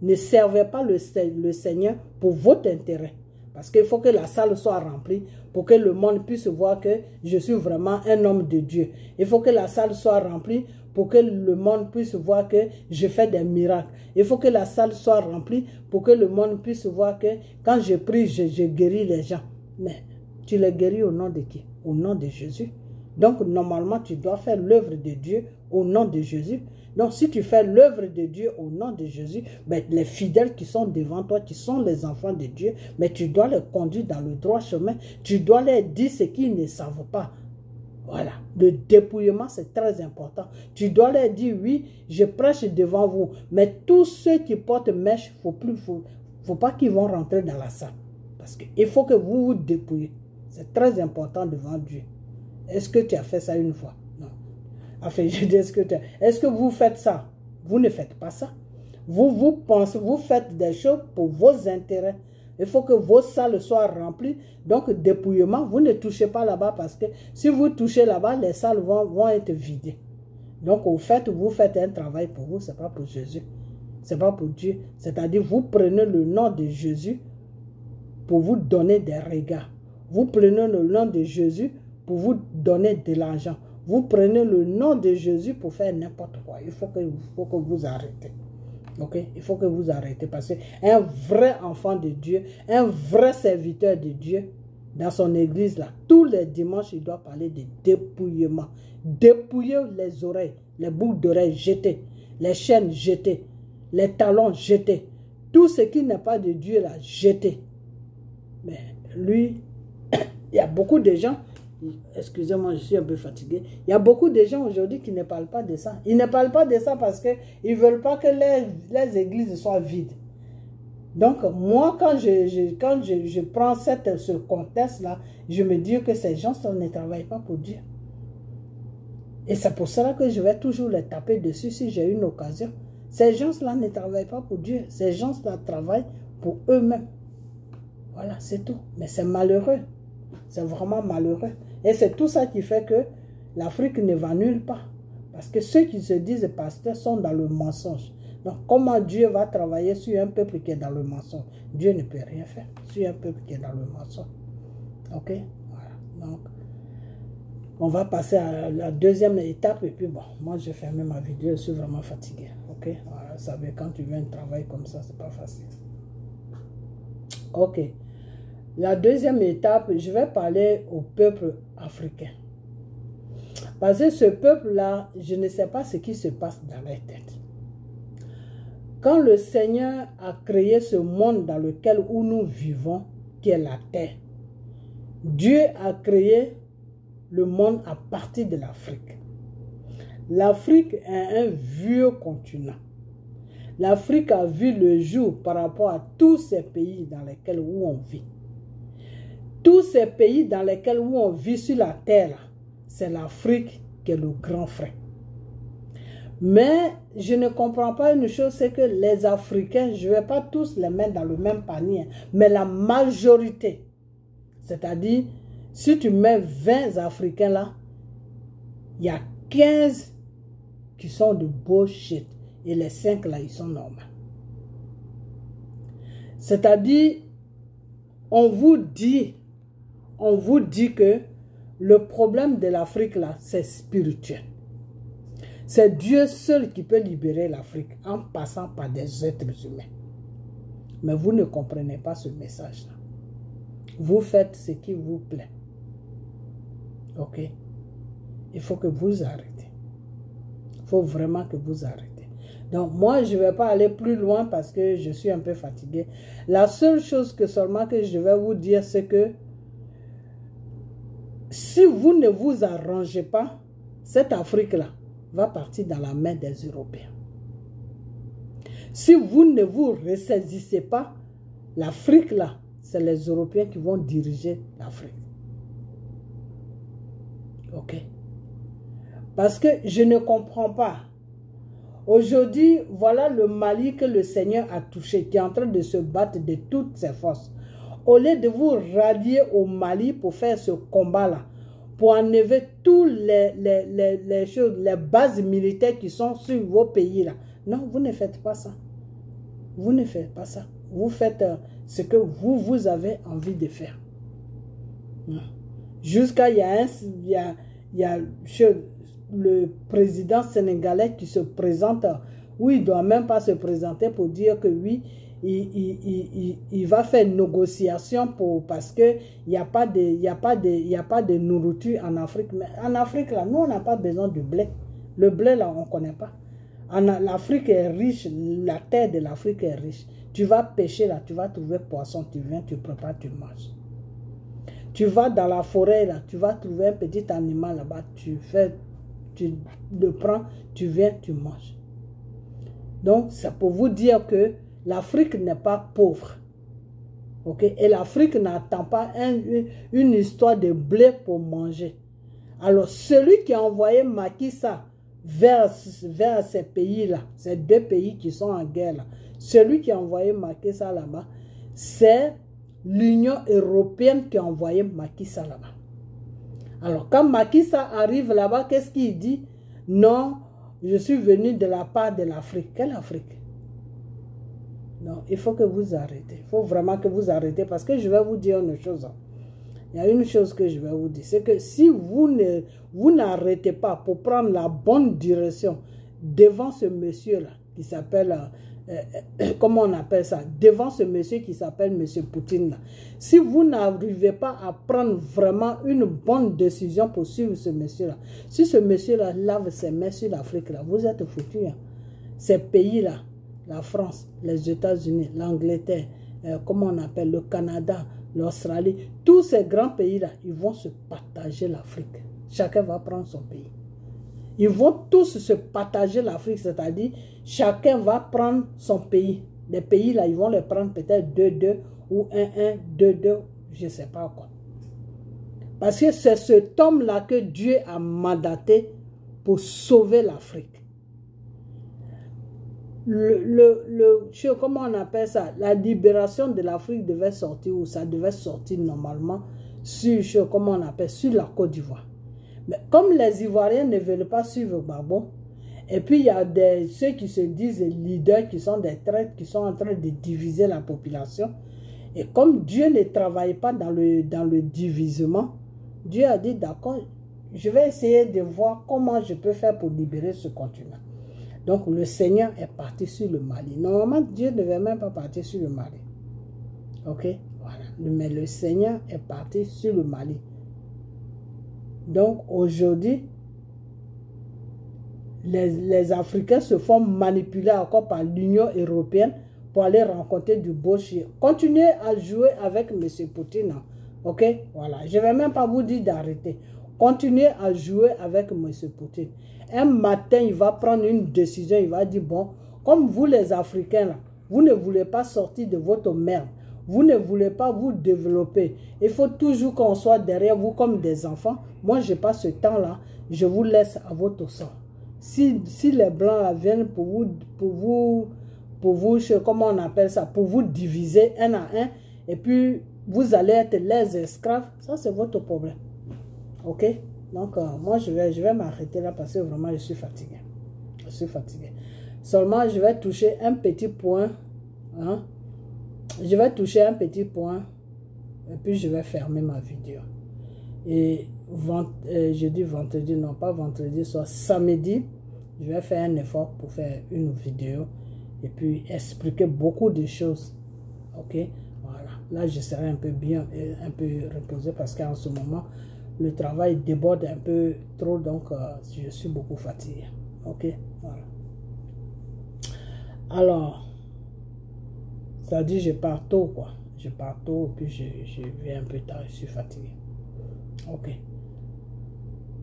Ne servez pas le Seigneur pour votre intérêt. Parce qu'il faut que la salle soit remplie pour que le monde puisse voir que je suis vraiment un homme de Dieu. Il faut que la salle soit remplie pour que le monde puisse voir que je fais des miracles. Il faut que la salle soit remplie pour que le monde puisse voir que quand je prie, je guéris les gens. Mais tu les guéris au nom de qui? Au nom de Jésus. Donc normalement, tu dois faire l'œuvre de Dieu au nom de Jésus. Donc si tu fais l'œuvre de Dieu au nom de Jésus, ben, les fidèles qui sont devant toi, qui sont les enfants de Dieu, mais tu dois les conduire dans le droit chemin. Tu dois leur dire ce qu'ils ne savent pas. Voilà, le dépouillement c'est très important. Tu dois leur dire, oui, je prêche devant vous, mais tous ceux qui portent mèche, faut pas qu'ils vont rentrer dans la salle. Parce qu'il faut que vous vous dépouillez. C'est très important devant Dieu. Est-ce que tu as fait ça une fois? Non. Enfin, je dis, est-ce que vous faites ça? Vous ne faites pas ça. Vous pensez, vous faites des choses pour vos intérêts. Il faut que vos salles soient remplies. Donc, dépouillement, vous ne touchez pas là-bas parce que si vous touchez là-bas, les salles vont être vidées. Donc, au fait, vous faites un travail pour vous, ce n'est pas pour Jésus. Ce n'est pas pour Dieu. C'est-à-dire, vous prenez le nom de Jésus pour vous donner des regards. Vous prenez le nom de Jésus pour vous donner de l'argent. Vous prenez le nom de Jésus pour faire n'importe quoi. Il faut que vous arrêtez. Ok? Il faut que vous arrêtez parce qu'un vrai enfant de Dieu, un vrai serviteur de Dieu, dans son église là, tous les dimanches, il doit parler de dépouillement. Dépouiller les oreilles, les boucles d'oreilles jetées, les chaînes jetées, les talons jetés. Tout ce qui n'est pas de Dieu là, jeté. Mais lui, il y a beaucoup de gens, excusez-moi, je suis un peu fatigué. Il y a beaucoup de gens aujourd'hui qui ne parlent pas de ça. Ils ne parlent pas de ça parce qu'ils ne veulent pas que les églises soient vides. Donc, moi, quand je prends ce contexte-là, je me dis que ces gens ne travaillent pas pour Dieu. Et c'est pour cela que je vais toujours les taper dessus si j'ai une occasion. Ces gens-là ne travaillent pas pour Dieu. Ces gens-là travaillent pour eux-mêmes. Voilà, c'est tout. Mais c'est malheureux. C'est vraiment malheureux. Et c'est tout ça qui fait que l'Afrique ne va nulle part. Parce que ceux qui se disent pasteurs sont dans le mensonge. Donc, comment Dieu va travailler sur un peuple qui est dans le mensonge? Dieu ne peut rien faire sur un peuple qui est dans le mensonge. Ok? Voilà. Donc, on va passer à la deuxième étape. Et puis, bon, moi, j'ai fermé ma vidéo. Je suis vraiment fatigué. Ok? Voilà, vous savez, quand tu viens de travailler comme ça, c'est pas facile. Ok. La deuxième étape, je vais parler au peuple africain. Parce que ce peuple-là, je ne sais pas ce qui se passe dans leur tête. Quand le Seigneur a créé ce monde dans lequel où nous vivons, qui est la terre, Dieu a créé le monde à partir de l'Afrique. L'Afrique est un vieux continent. L'Afrique a vu le jour par rapport à tous ces pays dans lesquels où on vit. Tous ces pays dans lesquels où on vit sur la terre, c'est l'Afrique qui est le grand frère. Mais je ne comprends pas une chose, c'est que les Africains, je ne vais pas tous les mettre dans le même panier, mais la majorité, c'est-à-dire, si tu mets 20 Africains là, il y a 15 qui sont de bullshit et les 5 là, ils sont normaux. C'est-à-dire, on vous dit que le problème de l'Afrique là, c'est spirituel. C'est Dieu seul qui peut libérer l'Afrique en passant par des êtres humains. Mais vous ne comprenez pas ce message-là. Vous faites ce qui vous plaît. Ok? Il faut que vous arrêtez. Il faut vraiment que vous arrêtez. Donc moi, je ne vais pas aller plus loin parce que je suis un peu fatigué. La seule chose que seulement que je vais vous dire, c'est que si vous ne vous arrangez pas, cette Afrique-là va partir dans la main des Européens. Si vous ne vous ressaisissez pas, l'Afrique là, c'est les Européens qui vont diriger l'Afrique. Ok? Parce que je ne comprends pas. Aujourd'hui, voilà le Mali que le Seigneur a touché, qui est en train de se battre de toutes ses forces. Au lieu de vous rallier au Mali pour faire ce combat-là, pour enlever toutes les choses, les bases militaires qui sont sur vos pays-là. Non, vous ne faites pas ça. Vous ne faites pas ça. Vous faites ce que vous avez envie de faire. Jusqu'à il y a le président sénégalais qui se présente, où il ne doit même pas se présenter pour dire que oui, il va faire une négociation parce qu'il n'y a pas de nourriture en Afrique. Mais en Afrique, là, nous, on n'a pas besoin de blé. Le blé, là, on ne connaît pas. L'Afrique est riche, la terre de l'Afrique est riche. Tu vas pêcher, là, tu vas trouver poisson, tu viens, tu prépares, tu manges. Tu vas dans la forêt, là, tu vas trouver un petit animal là-bas, tu le prends, tu viens, tu manges. Donc, c'est pour vous dire que l'Afrique n'est pas pauvre. Okay? Et l'Afrique n'attend pas une histoire de blé pour manger. Alors, celui qui a envoyé Macky Sall vers ces pays-là, ces deux pays qui sont en guerre, là, celui qui a envoyé Macky Sall là-bas, c'est l'Union européenne qui a envoyé Macky Sall là-bas. Alors, quand Macky Sall arrive là-bas, qu'est-ce qu'il dit? Non, je suis venu de la part de l'Afrique. Quelle Afrique? Non, il faut que vous arrêtez. Il faut vraiment que vous arrêtez parce que je vais vous dire une chose. il y a une chose que je vais vous dire, c'est que si vous n'arrêtez pas pour prendre la bonne direction devant ce monsieur-là, qui s'appelle, comment on appelle ça, devant ce monsieur qui s'appelle monsieur Poutine, là. Si vous n'arrivez pas à prendre vraiment une bonne décision pour suivre ce monsieur-là, si ce monsieur-là lave ses mains sur l'Afrique, là, vous êtes foutus. Hein. Ces pays-là, la France, les États-Unis, l'Angleterre, comment on appelle, le Canada, l'Australie, tous ces grands pays-là, ils vont se partager l'Afrique. Chacun va prendre son pays. Ils vont tous se partager l'Afrique, c'est-à-dire chacun va prendre son pays. Les pays-là, ils vont les prendre peut-être 2-2 ou 1-1, 2-2, je ne sais pas quoi. Parce que c'est cet homme-là que Dieu a mandaté pour sauver l'Afrique. Comment on appelle ça? La libération de l'Afrique devait sortir, ou ça devait sortir normalement sur, comment on appelle, sur la Côte d'Ivoire. Mais comme les Ivoiriens ne veulent pas suivre Gbagbo, et puis il y a ceux qui se disent leaders, qui sont des traîtres, qui sont en train de diviser la population. Et comme Dieu ne travaille pas dans le divisement, Dieu a dit, d'accord, je vais essayer de voir comment je peux faire pour libérer ce continent. Donc le Seigneur est parti sur le Mali. Normalement, Dieu ne devait même pas partir sur le Mali. Ok? Voilà. Mais le Seigneur est parti sur le Mali. Donc aujourd'hui, les Africains se font manipuler encore par l'Union européenne pour aller rencontrer du Boshi. Continuez à jouer avec M. Poutine. Ok? Voilà. Je ne vais même pas vous dire d'arrêter. Continuez à jouer avec M. Poutine. Un matin, il va prendre une décision. Il va dire, bon, comme vous les Africains, là, vous ne voulez pas sortir de votre merde. Vous ne voulez pas vous développer. Il faut toujours qu'on soit derrière vous comme des enfants. Moi, je n'ai pas ce temps-là. Je vous laisse à votre sort. Si les Blancs là, viennent pour vous, comment on appelle ça, pour vous diviser un à un, et puis vous allez être les esclaves, ça c'est votre problème. Ok? Donc, moi, je vais m'arrêter là parce que vraiment, je suis fatigué. Je suis fatigué. Seulement, je vais toucher un petit point. Hein? Je vais toucher un petit point. Et puis, je vais fermer ma vidéo. Et je dis vendredi, non pas vendredi, soit samedi, je vais faire un effort pour faire une vidéo. Et puis, expliquer beaucoup de choses. Ok? Voilà. Là, je serai un peu bien, un peu reposé parce qu'en ce moment, le travail déborde un peu trop, donc je suis beaucoup fatigué. Ok, voilà. Alors, ça dit je pars tôt, quoi. Je pars tôt, puis je viens un peu tard, je suis fatigué. Ok.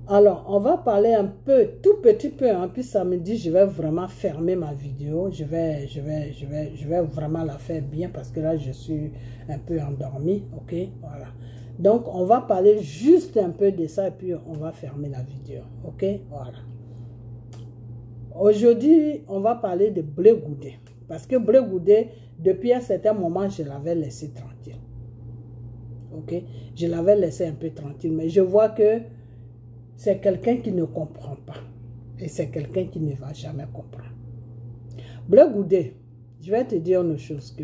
Alors, on va parler un peu, tout petit peu, hein, puis samedi, je vais vraiment fermer ma vidéo. Je vais vraiment la faire bien parce que là, je suis un peu endormi. Ok, voilà. Donc, on va parler juste un peu de ça et puis on va fermer la vidéo. Ok, voilà. Aujourd'hui, on va parler de Blé Goudé. Parce que Blé Goudé, depuis un certain moment, je l'avais laissé tranquille. Ok, je l'avais laissé un peu tranquille. Mais je vois que c'est quelqu'un qui ne comprend pas. Et c'est quelqu'un qui ne va jamais comprendre. Blé Goudé, je vais te dire une chose que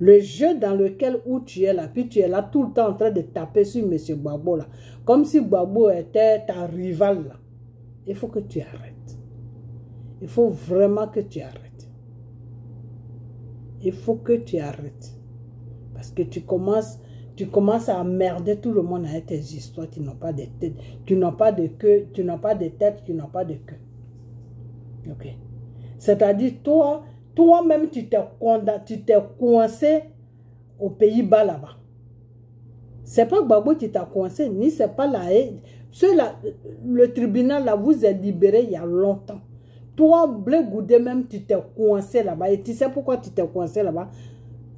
le jeu dans lequel où tu es là, puis tu es là tout le temps en train de taper sur M. Gbagbo là, comme si Gbagbo était ta rivale là, il faut que tu arrêtes. Il faut vraiment que tu arrêtes. Il faut que tu arrêtes. Parce que tu commences à emmerder tout le monde avec tes histoires qui n'ont pas de tête, qui n'ont pas de queue, tu n'as pas de tête, qui n'ont pas de queue. Ok. C'est-à-dire, toi-même, tu t'es coincé aux Pays-Bas là-bas. C'est pas Gbagbo qui t'a coincé, ni c'est pas la haine. Le tribunal là vous est libéré il y a longtemps. Toi, Blé Goudé même, tu t'es coincé là-bas. Et tu sais pourquoi tu t'es coincé là-bas?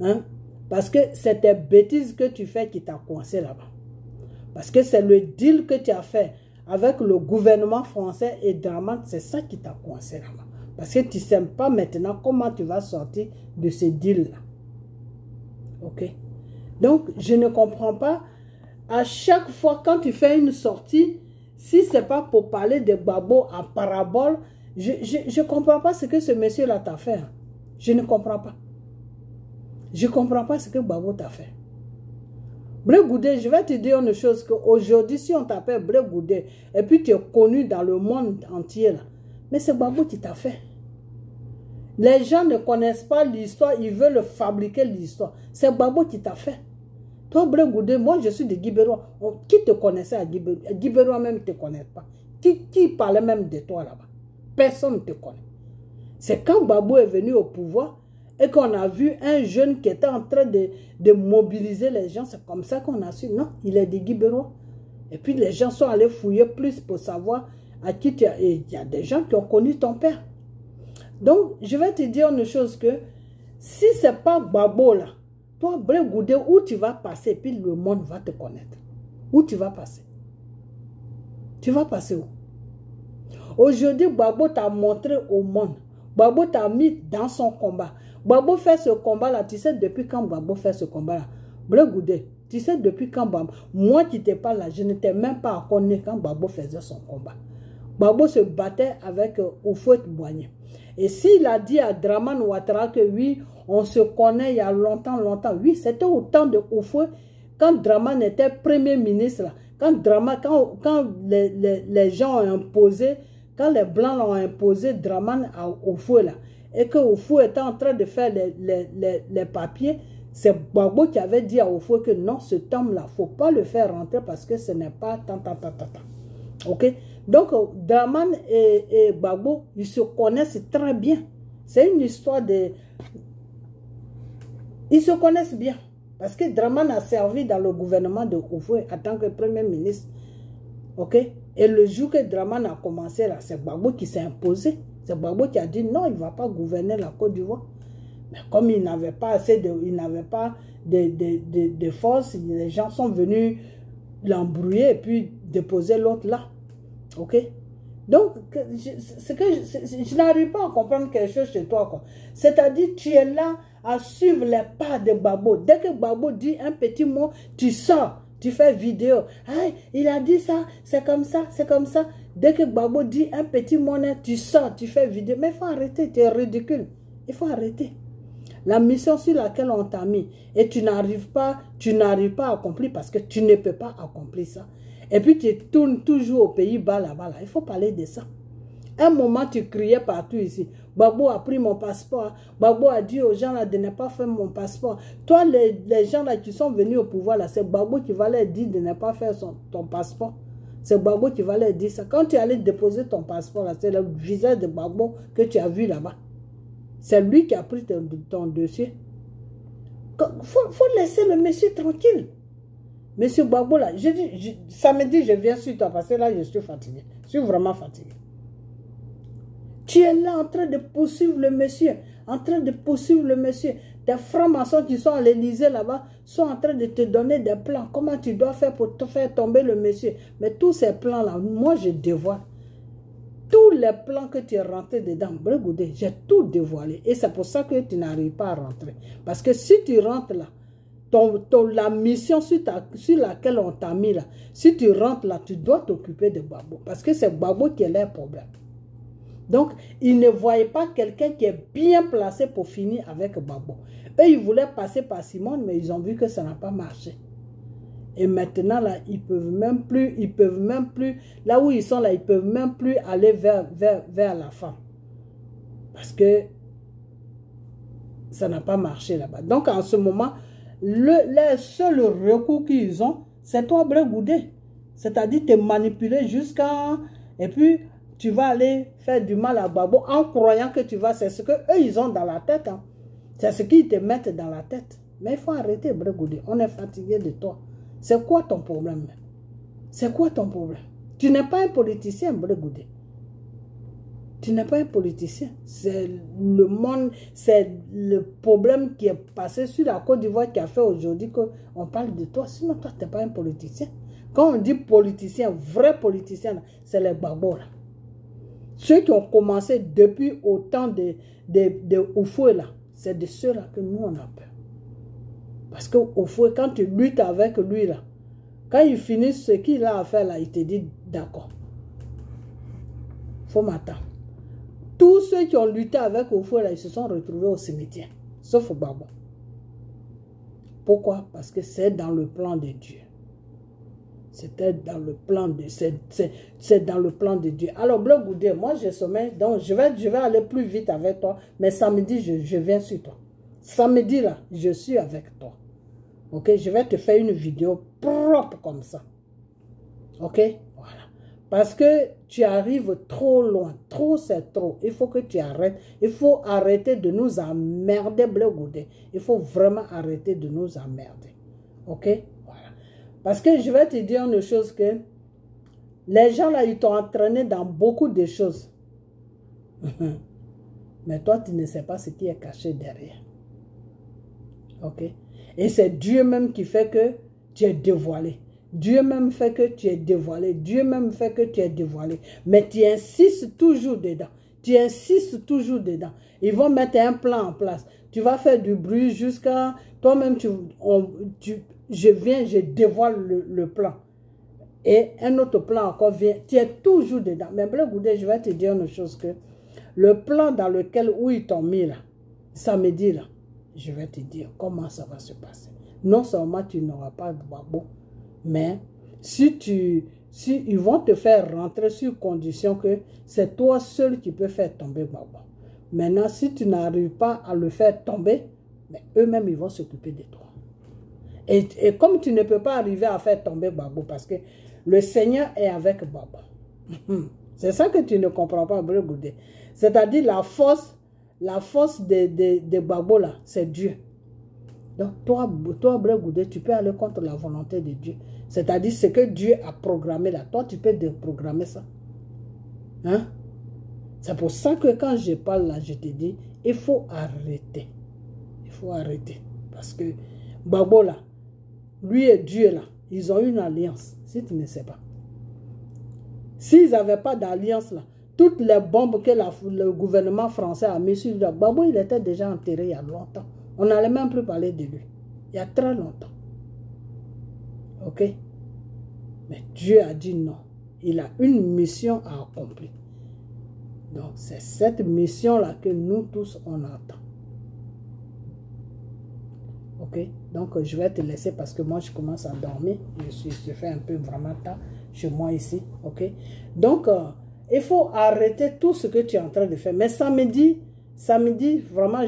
Hein? Parce que c'est tes bêtises que tu fais qui t'a coincé là-bas. Parce que c'est le deal que tu as fait avec le gouvernement français et Draman, c'est ça qui t'a coincé là-bas. Parce que tu ne sais pas maintenant comment tu vas sortir de ce deal-là. Ok? Donc, je ne comprends pas. À chaque fois, quand tu fais une sortie, si ce n'est pas pour parler de Gbagbo en parabole, je ne comprends pas ce que ce monsieur-là t'a fait. Hein. Je ne comprends pas. Je ne comprends pas ce que Gbagbo t'a fait. Blé Goudé, je vais te dire une chose, qu'aujourd'hui, si on t'appelle Blé Goudé, et puis tu es connu dans le monde entier, là, mais c'est Gbagbo qui t'a fait. Les gens ne connaissent pas l'histoire, ils veulent fabriquer l'histoire. C'est Gbagbo qui t'a fait. Toi, Blé Goudé, moi je suis de Guibérois. Qui te connaissait à Guibérois? Guibérois même ne te connaît pas. Qui parlait même de toi là-bas? Personne ne te connaît. C'est quand Gbagbo est venu au pouvoir et qu'on a vu un jeune qui était en train de mobiliser les gens. C'est comme ça qu'on a su. Non, il est de Guibérois. Et puis les gens sont allés fouiller plus pour savoir à qui tu as. Et il y a des gens qui ont connu ton père. Donc, je vais te dire une chose que si ce n'est pas Gbagbo là, toi, Blé Goudé, où tu vas passer, puis le monde va te connaître. Où tu vas passer? Tu vas passer où? Aujourd'hui, Gbagbo t'a montré au monde. Gbagbo t'a mis dans son combat. Gbagbo fait ce combat-là. Tu sais depuis quand Gbagbo fait ce combat-là? Blé Goudé, tu sais depuis quand Gbagbo? Moi qui t'ai pas là, je n'étais même pas encore né quand Gbagbo faisait son combat. Gbagbo se battait avec Houphouët-Boigny. Et s'il a dit à Dramane Ouattara que oui, on se connaît il y a longtemps, oui, c'était au temps de Houphouët, quand Dramane était premier ministre, là, quand les gens ont imposé, quand les Blancs ont imposé Dramane à Houphouët, là, et que Houphouët était en train de faire les papiers, c'est Gbagbo qui avait dit à Houphouët que non, cet homme-là, il ne faut pas le faire rentrer parce que ce n'est pas tant. Ok? Donc, Dramane et Gbagbo, ils se connaissent très bien. C'est une histoire de... Ils se connaissent bien. Parce que Dramane a servi dans le gouvernement de Houphouët en tant que premier ministre. Ok? Et le jour que Dramane a commencé, là, c'est Gbagbo qui s'est imposé. C'est Gbagbo qui a dit non, il ne va pas gouverner la Côte d'Ivoire. Mais comme il n'avait pas assez de... Il n'avait pas de force, les gens sont venus l'embrouiller et puis déposer l'autre là. Ok? Donc, je n'arrive pas à comprendre quelque chose chez toi. C'est-à-dire, tu es là à suivre les pas de Gbagbo. Dès que Gbagbo dit un petit mot, tu sors, tu fais vidéo. Hey, il a dit ça, c'est comme ça, c'est comme ça. Dès que Gbagbo dit un petit mot, tu sors, tu fais vidéo. Mais il faut arrêter, tu es ridicule. Il faut arrêter. La mission sur laquelle on t'a mis et tu n'arrives pas à accomplir parce que tu ne peux pas accomplir ça. Et puis tu tournes toujours aux Pays-Bas là-bas. Il faut parler de ça. Un moment, tu criais partout ici. Gbagbo a pris mon passeport. Gbagbo a dit aux gens là de ne pas faire mon passeport. Toi, les gens là qui sont venus au pouvoir là, c'est Gbagbo qui va leur dire de ne pas faire ton passeport. C'est Gbagbo qui va leur dire ça. Quand tu allais déposer ton passeport là, c'est le visage de Gbagbo que tu as vu là-bas. C'est lui qui a pris ton dossier. Faut laisser le monsieur tranquille. Monsieur Gbagbo, là, samedi, je viens sur toi parce que là, je suis fatigué. Je suis vraiment fatigué. Tu es là en train de poursuivre le monsieur. En train de poursuivre le monsieur. Des francs-maçons qui sont à l'Élysée là-bas sont en train de te donner des plans. Comment tu dois faire pour te faire tomber le monsieur. Mais tous ces plans-là, moi, je dévoile. Tous les plans que tu es rentré dedans, Blé Goudé, j'ai tout dévoilé. Et c'est pour ça que tu n'arrives pas à rentrer. Parce que si tu rentres là, la mission sur laquelle on t'a mis là, si tu rentres là, tu dois t'occuper de Gbagbo. Parce que c'est Gbagbo qui est leur problème. Donc, ils ne voyaient pas quelqu'un qui est bien placé pour finir avec Gbagbo. Eux, ils voulaient passer par Simone, mais ils ont vu que ça n'a pas marché. Et maintenant, là, ils peuvent même plus, là où ils sont, là, ils peuvent même plus aller vers la femme. Parce que ça n'a pas marché là-bas. Donc, en ce moment, le seul recours qu'ils ont, c'est toi, Blé Goudé. C'est-à-dire te manipuler jusqu'à... Et puis, tu vas aller faire du mal à Gbagbo en croyant que tu vas... C'est ce qu'eux, ils ont dans la tête. Hein. C'est ce qu'ils te mettent dans la tête. Mais il faut arrêter, Blé Goudé. On est fatigué de toi. C'est quoi ton problème? C'est quoi ton problème? Tu n'es pas un politicien, Blé Goudé. Tu n'es pas un politicien. C'est le monde, c'est le problème qui est passé sur la Côte d'Ivoire qui a fait aujourd'hui qu'on parle de toi. Sinon, toi, tu n'es pas un politicien. Quand on dit politicien, vrai politicien, c'est les Gbagbo. Ceux qui ont commencé depuis au temps de Houphouët, c'est de ceux-là que nous, on a peur. Parce que Houphouët, quand tu luttes avec lui, là, quand il finit ce qu'il a à faire, là, il te dit d'accord. Il faut m'attendre. Tous ceux qui ont lutté avec Houphouët, là, ils se sont retrouvés au cimetière. Sauf Gbagbo. Pourquoi? Parce que c'est dans le plan de Dieu. C'était dans le plan de... C'est dans le plan de Dieu. Alors, Bleu Goudé, moi j'ai sommeil, donc je vais aller plus vite avec toi, mais samedi, je viens sur toi. Samedi, là, je suis avec toi. Ok? Je vais te faire une vidéo propre comme ça. Ok? Voilà. Parce que tu arrives trop loin. Trop, c'est trop. Il faut que tu arrêtes. Il faut arrêter de nous emmerder, Bleu Goudé. Il faut vraiment arrêter de nous emmerder. Ok? Voilà. Parce que je vais te dire une chose que les gens là, ils t'ont entraîné dans beaucoup de choses. Mais toi, tu ne sais pas ce qui est caché derrière. Ok? Et c'est Dieu même qui fait que tu es dévoilé. Dieu même fait que tu es dévoilé. Dieu même fait que tu es dévoilé. Mais tu insistes toujours dedans. Tu insistes toujours dedans. Ils vont mettre un plan en place. Tu vas faire du bruit jusqu'à... Toi-même, je viens, je dévoile le plan. Et un autre plan encore vient. Tu es toujours dedans. Mais Bleu Goudé, je vais te dire une chose que le plan dans lequel où ils t'ont mis là, samedi là, je vais te dire comment ça va se passer. Non seulement tu n'auras pas de babo, mais si ils vont te faire rentrer sur condition que c'est toi seul qui peux faire tomber babo. Maintenant, si tu n'arrives pas à le faire tomber, eux-mêmes ils vont s'occuper de toi. Et comme tu ne peux pas arriver à faire tomber babo, parce que le Seigneur est avec babo. C'est ça que tu ne comprends pas, Bleu Goudé. C'est-à-dire la force de babo là, c'est Dieu. Donc toi Bleu Goudé, tu peux aller contre la volonté de Dieu. C'est-à-dire ce que Dieu a programmé là. Toi, tu peux déprogrammer ça. Hein? C'est pour ça que quand je parle là, je te dis, il faut arrêter. Il faut arrêter. Parce que babo là, lui et Dieu là, ils ont une alliance. Si tu ne sais pas. S'ils n'avaient pas d'alliance là, toutes les bombes que le gouvernement français a mis sur lui, babo, il était déjà enterré il y a longtemps. On n'allait même plus parler de lui. Il y a très longtemps. Ok? Mais Dieu a dit non. Il a une mission à accomplir. Donc, c'est cette mission-là que nous tous, on attend. Ok? Donc, je vais te laisser parce que moi, je commence à dormir. Je fais un peu vraiment tard chez moi ici. Ok? Donc, il faut arrêter tout ce que tu es en train de faire. Mais samedi, vraiment,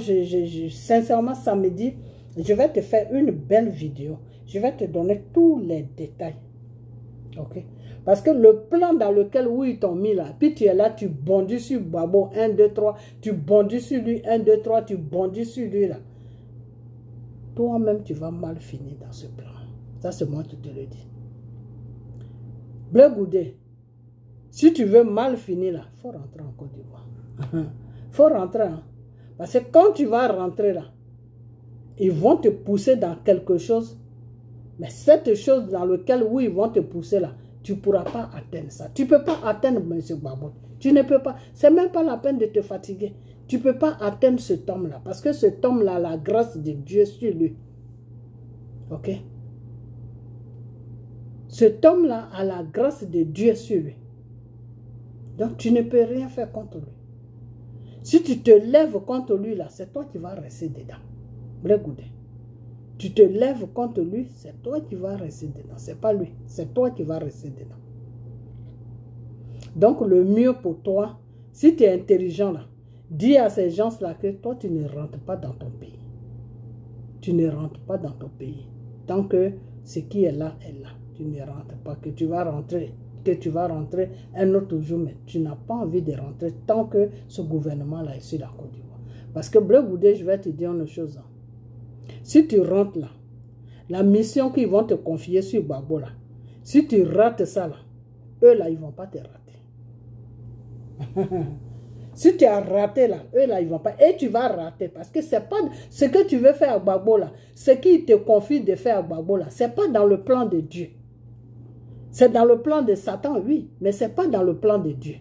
sincèrement, samedi, je vais te faire une belle vidéo. Je vais te donner tous les détails. Ok? Parce que le plan dans lequel ils t'ont mis là, puis tu es là, tu bondis sur babo, 1, 2, 3, tu bondis sur lui, 1, 2, 3, tu bondis sur lui là. Toi-même, tu vas mal finir dans ce plan. Ça, c'est moi qui te le dis. Bleu Goudé, si tu veux mal finir là, il faut rentrer en Côte d'Ivoire. Il faut rentrer. Hein? Parce que quand tu vas rentrer là, ils vont te pousser dans quelque chose. Mais cette chose dans laquelle ils vont te pousser là, tu ne pourras pas atteindre ça. Tu ne peux pas atteindre M. Babo. Tu ne peux pas. Ce n'est même pas la peine de te fatiguer. Tu ne peux pas atteindre cet homme-là. Parce que cet homme-là a la grâce de Dieu sur lui. Ok? Cet homme-là a la grâce de Dieu sur lui. Donc, tu ne peux rien faire contre lui. Si tu te lèves contre lui, là, c'est toi qui vas rester dedans. Bleu Goudé. Tu te lèves contre lui, c'est toi qui vas rester dedans. Ce n'est pas lui, c'est toi qui vas rester dedans. Donc, le mieux pour toi, si tu es intelligent, là, dis à ces gens-là que toi, tu ne rentres pas dans ton pays. Tu ne rentres pas dans ton pays. Tant que ce qui est là, tu ne rentres pas. Que tu vas rentrer un autre jour, mais tu n'as pas envie de rentrer tant que ce gouvernement-là est sur la Côte d'Ivoire. Parce que Bleu Goudé, je vais te dire une chose. Si tu rentres là, la mission qu'ils vont te confier sur Babo là, si tu rates ça là, eux là, ils ne vont pas te rater. Si tu as raté là, eux là, ils ne vont pas. Et tu vas rater parce que c'est pas ce que tu veux faire à Babo là, ce qu'ils te confient de faire à Babo là, ce n'est pas dans le plan de Dieu. C'est dans le plan de Satan, oui, mais ce n'est pas dans le plan de Dieu.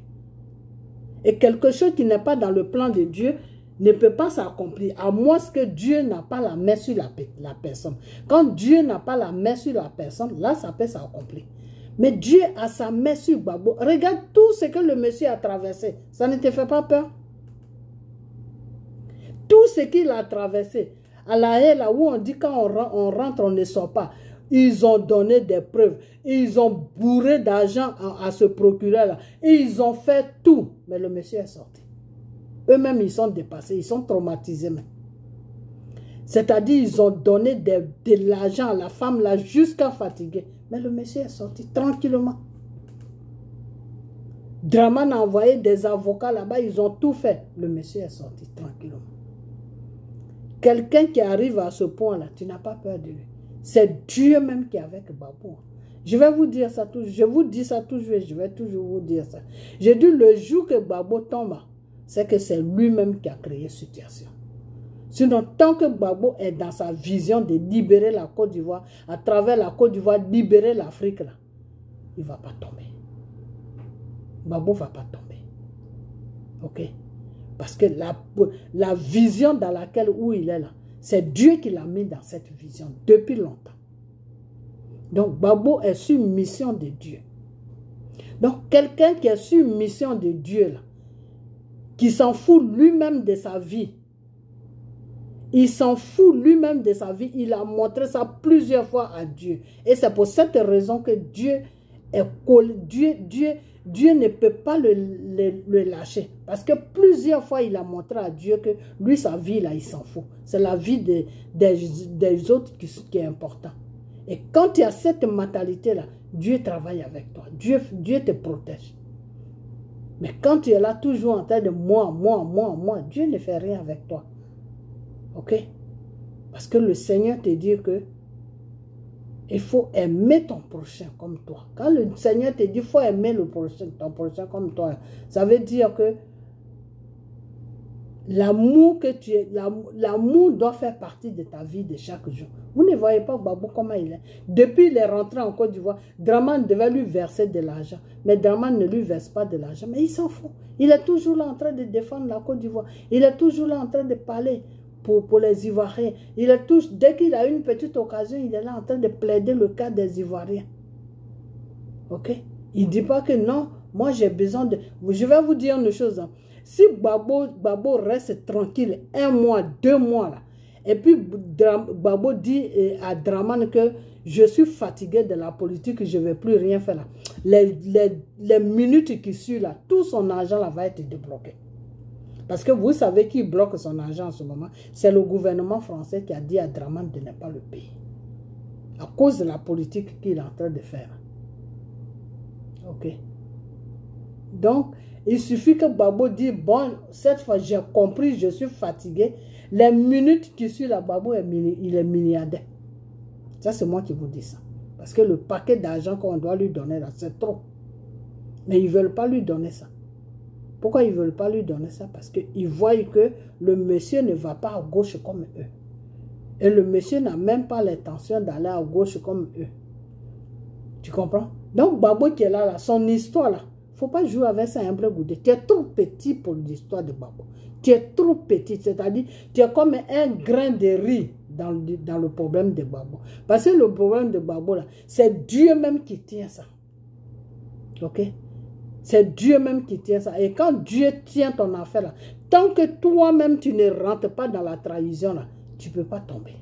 Et quelque chose qui n'est pas dans le plan de Dieu ne peut pas s'accomplir, à moins que Dieu n'a pas la main sur la personne. Quand Dieu n'a pas la main sur la personne, là, ça peut s'accomplir. Mais Dieu a sa main sur Babo. Regarde tout ce que le monsieur a traversé. Ça ne te fait pas peur? Tout ce qu'il a traversé. À La Haye, là où on dit quand on rentre, on ne sort pas. Ils ont donné des preuves. Ils ont bourré d'argent à ce procureur-là. Et ils ont fait tout. Mais le monsieur est sorti. Eux-mêmes, ils sont dépassés. Ils sont traumatisés même. C'est-à-dire, ils ont donné de l'argent à la femme là jusqu'à fatiguer. Mais le monsieur est sorti tranquillement. Draman a envoyé des avocats là-bas, ils ont tout fait. Le monsieur est sorti tranquillement. Quelqu'un qui arrive à ce point-là, tu n'as pas peur de lui. C'est Dieu même qui est avec Gbagbo. Je vais vous dire ça toujours. Je vous dis ça toujours et je vais toujours vous dire ça. J'ai dit le jour que Gbagbo tombe, c'est que c'est lui-même qui a créé cette situation. Sinon, tant que Gbagbo est dans sa vision de libérer la Côte d'Ivoire, à travers la Côte d'Ivoire, libérer l'Afrique, là, il ne va pas tomber. Gbagbo ne va pas tomber. Ok? Parce que la vision dans laquelle où il est là, c'est Dieu qui l'a mis dans cette vision depuis longtemps. Donc, Gbagbo est sur une mission de Dieu. Donc, quelqu'un qui est sur une mission de Dieu, là, qui s'en fout lui-même de sa vie, il s'en fout lui-même de sa vie. Il a montré ça plusieurs fois à Dieu. Et c'est pour cette raison que Dieu est collé. Dieu ne peut pas le lâcher. Parce que plusieurs fois, il a montré à Dieu que lui, sa vie, là, il s'en fout. C'est la vie des autres qui est important. Et quand il y a cette mentalité-là, Dieu travaille avec toi. Dieu te protège. Mais quand tu es là toujours en train de moi, Dieu ne fait rien avec toi. Ok? Parce que le Seigneur te dit que il faut aimer ton prochain comme toi. Quand le Seigneur te dit qu'il faut aimer ton prochain comme toi, ça veut dire que l'amour doit faire partie de ta vie de chaque jour. Vous ne voyez pas Gbagbo comment il est. Depuis il est rentré en Côte d'Ivoire, Draman devait lui verser de l'argent. Mais Draman ne lui verse pas de l'argent. Mais il s'en fout. Il est toujours là en train de défendre la Côte d'Ivoire. Il est toujours là en train de parler pour les Ivoiriens. Dès qu'il a une petite occasion, il est là en train de plaider le cas des Ivoiriens. Ok? Il ne dit pas que non, moi j'ai besoin de... Je vais vous dire une chose. Hein. Si Gbagbo reste tranquille 1 mois, 2 mois, là, et puis Gbagbo dit à Draman que je suis fatigué de la politique, je ne vais plus rien faire là. Les minutes qui suivent là, tout son argent là, va être débloqué. Parce que vous savez qui bloque son argent en ce moment? C'est le gouvernement français qui a dit à Draman de ne pas le payer. À cause de la politique qu'il est en train de faire. Ok. Donc, il suffit que Gbagbo dise, bon, cette fois j'ai compris, je suis fatigué. Les minutes qui suivent là, Gbagbo, il est milliardaire. Ça, c'est moi qui vous dis ça. Parce que le paquet d'argent qu'on doit lui donner là, c'est trop. Mais ils ne veulent pas lui donner ça. Pourquoi ils ne veulent pas lui donner ça? Parce qu'ils voient que le monsieur ne va pas à gauche comme eux. Et le monsieur n'a même pas l'intention d'aller à gauche comme eux. Tu comprends? Donc, Gbagbo qui est là, son histoire là, il ne faut pas jouer avec ça un peu goûté. Tu es trop petit pour l'histoire de Gbagbo. Tu es trop petit, c'est-à-dire, tu es comme un grain de riz dans le problème de Gbagbo. Parce que le problème de Gbagbo là, c'est Dieu même qui tient ça. Ok? C'est Dieu même qui tient ça. Et quand Dieu tient ton affaire là, tant que toi-même tu ne rentres pas dans la trahison là, tu ne peux pas tomber.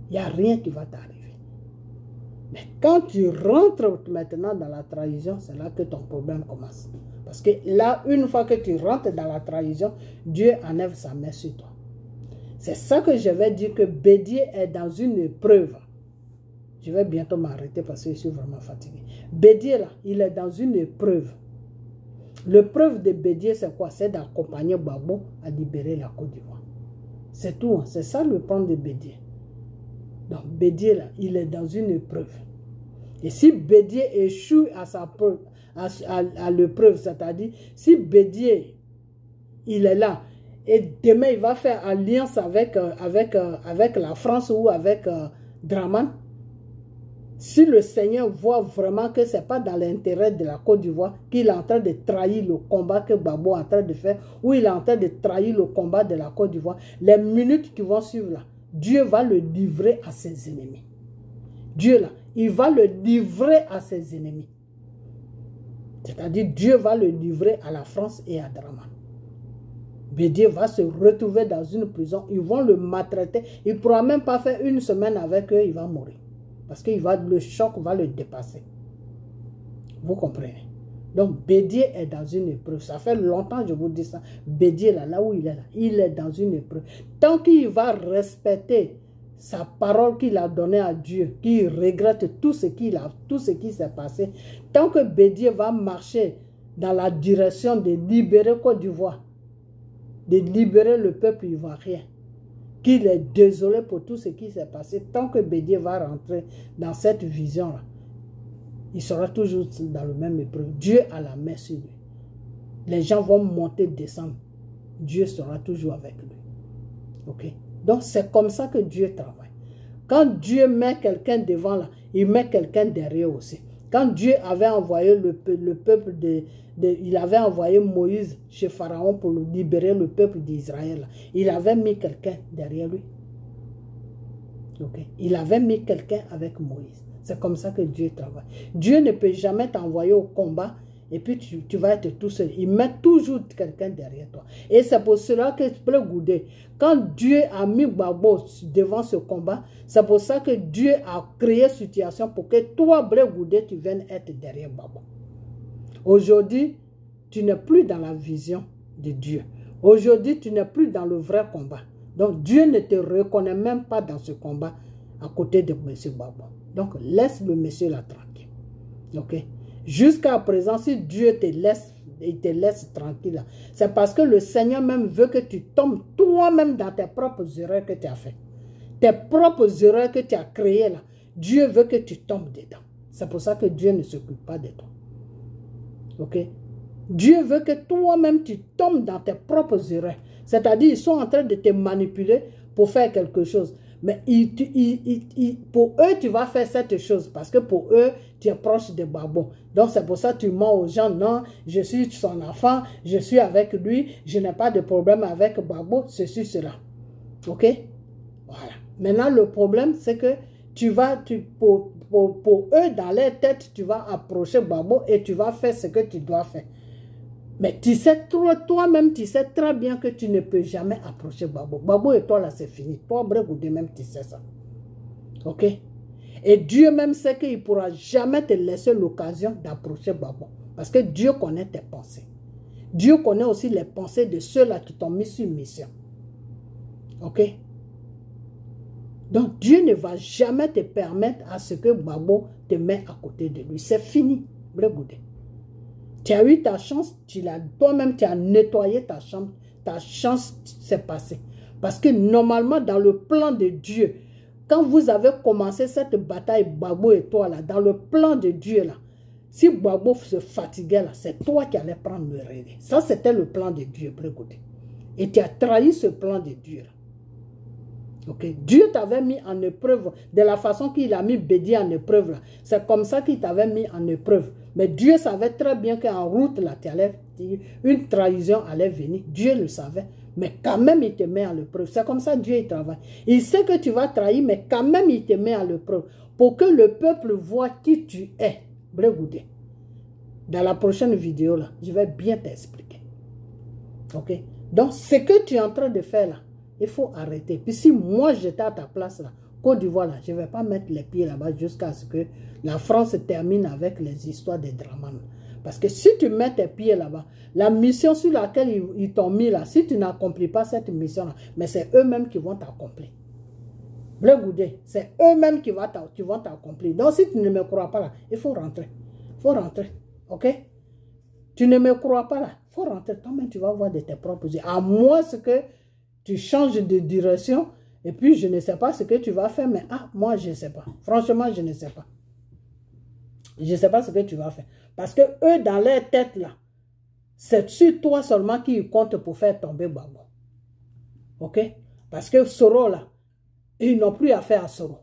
Il n'y a rien qui va t'arriver. Mais quand tu rentres maintenant dans la trahison, c'est là que ton problème commence. Parce que là, une fois que tu rentres dans la trahison, Dieu enlève sa main sur toi. C'est ça que je vais dire que Bédié est dans une épreuve. Je vais bientôt m'arrêter parce que je suis vraiment fatigué. Bédié là, il est dans une épreuve. L'épreuve de Bédié, c'est quoi? C'est d'accompagner Gbagbo à libérer la Côte d'Ivoire. C'est tout. Hein. C'est ça le plan de Bédié. Donc, Bédié, là, il est dans une épreuve. Et si Bédié échoue à l'épreuve, c'est-à-dire, si Bédié, il est là, et demain, il va faire alliance avec la France ou avec Draman, si le Seigneur voit vraiment que ce n'est pas dans l'intérêt de la Côte d'Ivoire, qu'il est en train de trahir le combat que Gbagbo est en train de faire, ou il est en train de trahir le combat de la Côte d'Ivoire, les minutes qui vont suivre là, Dieu va le livrer à ses ennemis. Dieu là, il va le livrer à ses ennemis. C'est-à-dire Dieu va le livrer à la France et à Draman. Bédier va se retrouver dans une prison. Ils vont le maltraiter. Il ne pourra même pas faire une semaine avec eux. Il va mourir. Parce que le choc va le dépasser. Vous comprenez? Donc, Bédier est dans une épreuve. Ça fait longtemps que je vous dis ça. Bédier, là où il est là, il est dans une épreuve. Tant qu'il va respecter sa parole qu'il a donnée à Dieu, qu'il regrette tout ce qui s'est passé, tant que Bédier va marcher dans la direction de libérer Côte d'Ivoire, de libérer le peuple ivoirien, qu'il est désolé pour tout ce qui s'est passé, tant que Bédier va rentrer dans cette vision-là, il sera toujours dans le même épreuve. Dieu a la main sur lui. Les gens vont monter, descendre. Dieu sera toujours avec lui. Ok? Donc, c'est comme ça que Dieu travaille. Quand Dieu met quelqu'un devant là, il met quelqu'un derrière aussi. Quand Dieu avait envoyé le peuple il avait envoyé Moïse chez Pharaon pour libérer le peuple d'Israël, il avait mis quelqu'un derrière lui. Ok? Il avait mis quelqu'un avec Moïse. C'est comme ça que Dieu travaille. Dieu ne peut jamais t'envoyer au combat et puis tu vas être tout seul. Il met toujours quelqu'un derrière toi. Et c'est pour cela que Blé Goudé, quand Dieu a mis Gbagbo devant ce combat, c'est pour ça que Dieu a créé une situation pour que toi, Blé Goudé, tu viennes être derrière Gbagbo. Aujourd'hui, tu n'es plus dans la vision de Dieu. Aujourd'hui, tu n'es plus dans le vrai combat. Donc, Dieu ne te reconnaît même pas dans ce combat à côté de M. Gbagbo. Donc, laisse le monsieur là tranquille. Ok? Jusqu'à présent, si Dieu te laisse tranquille, c'est parce que le Seigneur même veut que tu tombes toi-même dans tes propres erreurs que tu as fait. Tes propres erreurs que tu as créées là. Dieu veut que tu tombes dedans. C'est pour ça que Dieu ne s'occupe pas de toi. Ok? Dieu veut que toi-même tu tombes dans tes propres erreurs. C'est-à-dire, ils sont en train de te manipuler pour faire quelque chose. Mais pour eux, tu vas faire cette chose parce que pour eux, tu es proche de Gbagbo. Donc, c'est pour ça que tu mens aux gens. Non, je suis son enfant, je suis avec lui, je n'ai pas de problème avec Gbagbo, ceci, cela. Ok? Voilà. Maintenant, le problème, c'est que pour eux, dans leur tête, tu vas approcher Gbagbo et tu vas faire ce que tu dois faire. Mais tu sais, toi-même, tu sais très bien que tu ne peux jamais approcher Gbagbo. Gbagbo et toi, là, c'est fini. Toi, Blé Goudé, même, tu sais ça. Ok? Et Dieu même sait qu'il ne pourra jamais te laisser l'occasion d'approcher Gbagbo. Parce que Dieu connaît tes pensées. Dieu connaît aussi les pensées de ceux-là qui t'ont mis sur mission. Ok? Donc, Dieu ne va jamais te permettre à ce que Gbagbo te mette à côté de lui. C'est fini, Blé Goudé. Tu as eu ta chance, toi-même tu as nettoyé ta chambre, ta chance s'est passée. Parce que normalement, dans le plan de Dieu, quand vous avez commencé cette bataille, Gbagbo et toi, là, dans le plan de Dieu, là, si Gbagbo se fatiguait, là, c'est toi qui allais prendre le relais. Ça, c'était le plan de Dieu, Blé Goudé. Et tu as trahi ce plan de Dieu, là. Okay. Dieu t'avait mis en épreuve de la façon qu'il a mis Bédier en épreuve. C'est comme ça qu'il t'avait mis en épreuve. Mais Dieu savait très bien qu'en route, là, une trahison allait venir. Dieu le savait. Mais quand même, il te met en épreuve. C'est comme ça que Dieu il travaille. Il sait que tu vas trahir, mais quand même, il te met en épreuve. Pour que le peuple voit qui tu es. Blé Goudé. Dans la prochaine vidéo, là, je vais bien t'expliquer. Ok? Donc, ce que tu es en train de faire là, il faut arrêter. Puis si moi j'étais à ta place là, Côte d'Ivoire là, je ne vais pas mettre les pieds là-bas jusqu'à ce que la France termine avec les histoires des Draman. Parce que si tu mets tes pieds là-bas, la mission sur laquelle ils t'ont mis là, si tu n'accomplis pas cette mission là, mais c'est eux-mêmes qui vont t'accomplir. Blé Goudé, c'est eux-mêmes qui vont t'accomplir. Donc si tu ne me crois pas là, il faut rentrer. Il faut rentrer. Ok? Tu ne me crois pas là, il faut rentrer. Toi-même tu vas voir de tes propres yeux. À moins que tu changes de direction et puis je ne sais pas ce que tu vas faire, mais moi je ne sais pas. Franchement, je ne sais pas. Je ne sais pas ce que tu vas faire. Parce que eux, dans leur tête là, c'est sur toi seulement qu'ils comptent pour faire tomber Gbagbo. Ok? Parce que Soro là, ils n'ont plus affaire à Soro.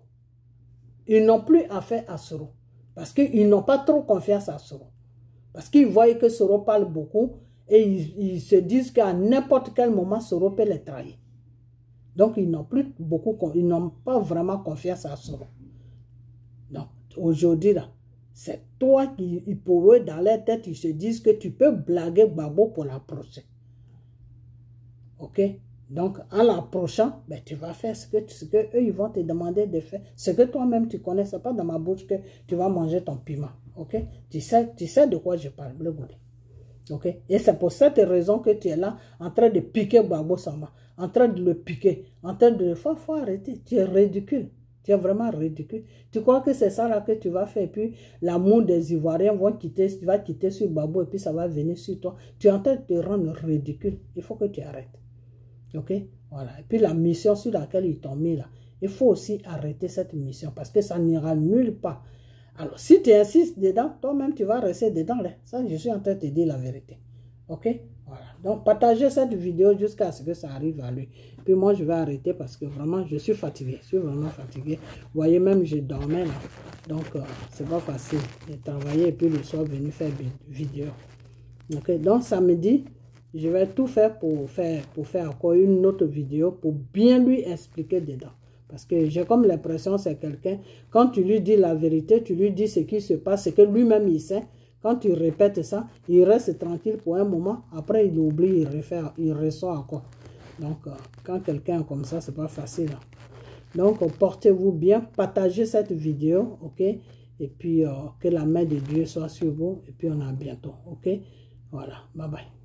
Ils n'ont plus affaire à Soro. Parce qu'ils n'ont pas trop confiance à Soro. Parce qu'ils voient que Soro parle beaucoup. Et ils se disent qu'à n'importe quel moment, Soro peut les trahir. Donc, ils n'ont pas vraiment confiance à Soro. Donc, aujourd'hui, là, c'est toi qui, pour eux, dans leur tête, ils se disent que tu peux blaguer Gbagbo pour l'approcher. ok? Donc, en l'approchant, ben, tu vas faire ce que eux, ils vont te demander de faire. Ce que toi-même, tu connais, ce n'est pas dans ma bouche que tu vas manger ton piment, ok? Tu sais de quoi je parle, le goût. Ok? Et c'est pour cette raison que tu es là, en train de piquer Gbagbo Samba, en train de le piquer, en train de... Faut arrêter, tu es ridicule. Tu es vraiment ridicule. Tu crois que c'est ça là que tu vas faire, et puis l'amour des Ivoiriens vont quitter, tu vas quitter sur Gbagbo, et puis ça va venir sur toi. Tu es en train de te rendre ridicule. Il faut que tu arrêtes. Ok? Voilà. Et puis la mission sur laquelle ils t'ont mis là, il faut aussi arrêter cette mission, parce que ça n'ira nulle part. Alors, si tu insistes dedans, toi-même, tu vas rester dedans. Là. Ça, je suis en train de te dire la vérité. Ok? Voilà. Donc, partagez cette vidéo jusqu'à ce que ça arrive à lui. Puis moi, je vais arrêter parce que vraiment, je suis fatigué. Je suis vraiment fatigué. Vous voyez, même, je dormais là. Donc, c'est pas facile de travailler et puis le soir, venir faire une vidéo. Ok? Donc, samedi, je vais tout faire pour faire encore une autre vidéo pour bien lui expliquer dedans. Parce que j'ai comme l'impression c'est quelqu'un, quand tu lui dis la vérité, tu lui dis ce qui se passe, ce que lui-même il sait. Quand tu répètes ça, il reste tranquille pour un moment. Après, il oublie, il ressort encore. Donc, quand quelqu'un est comme ça, c'est pas facile. Donc, portez-vous bien, partagez cette vidéo, ok? Et puis, que la main de Dieu soit sur vous. Et puis, on a bientôt, ok? Voilà, bye bye.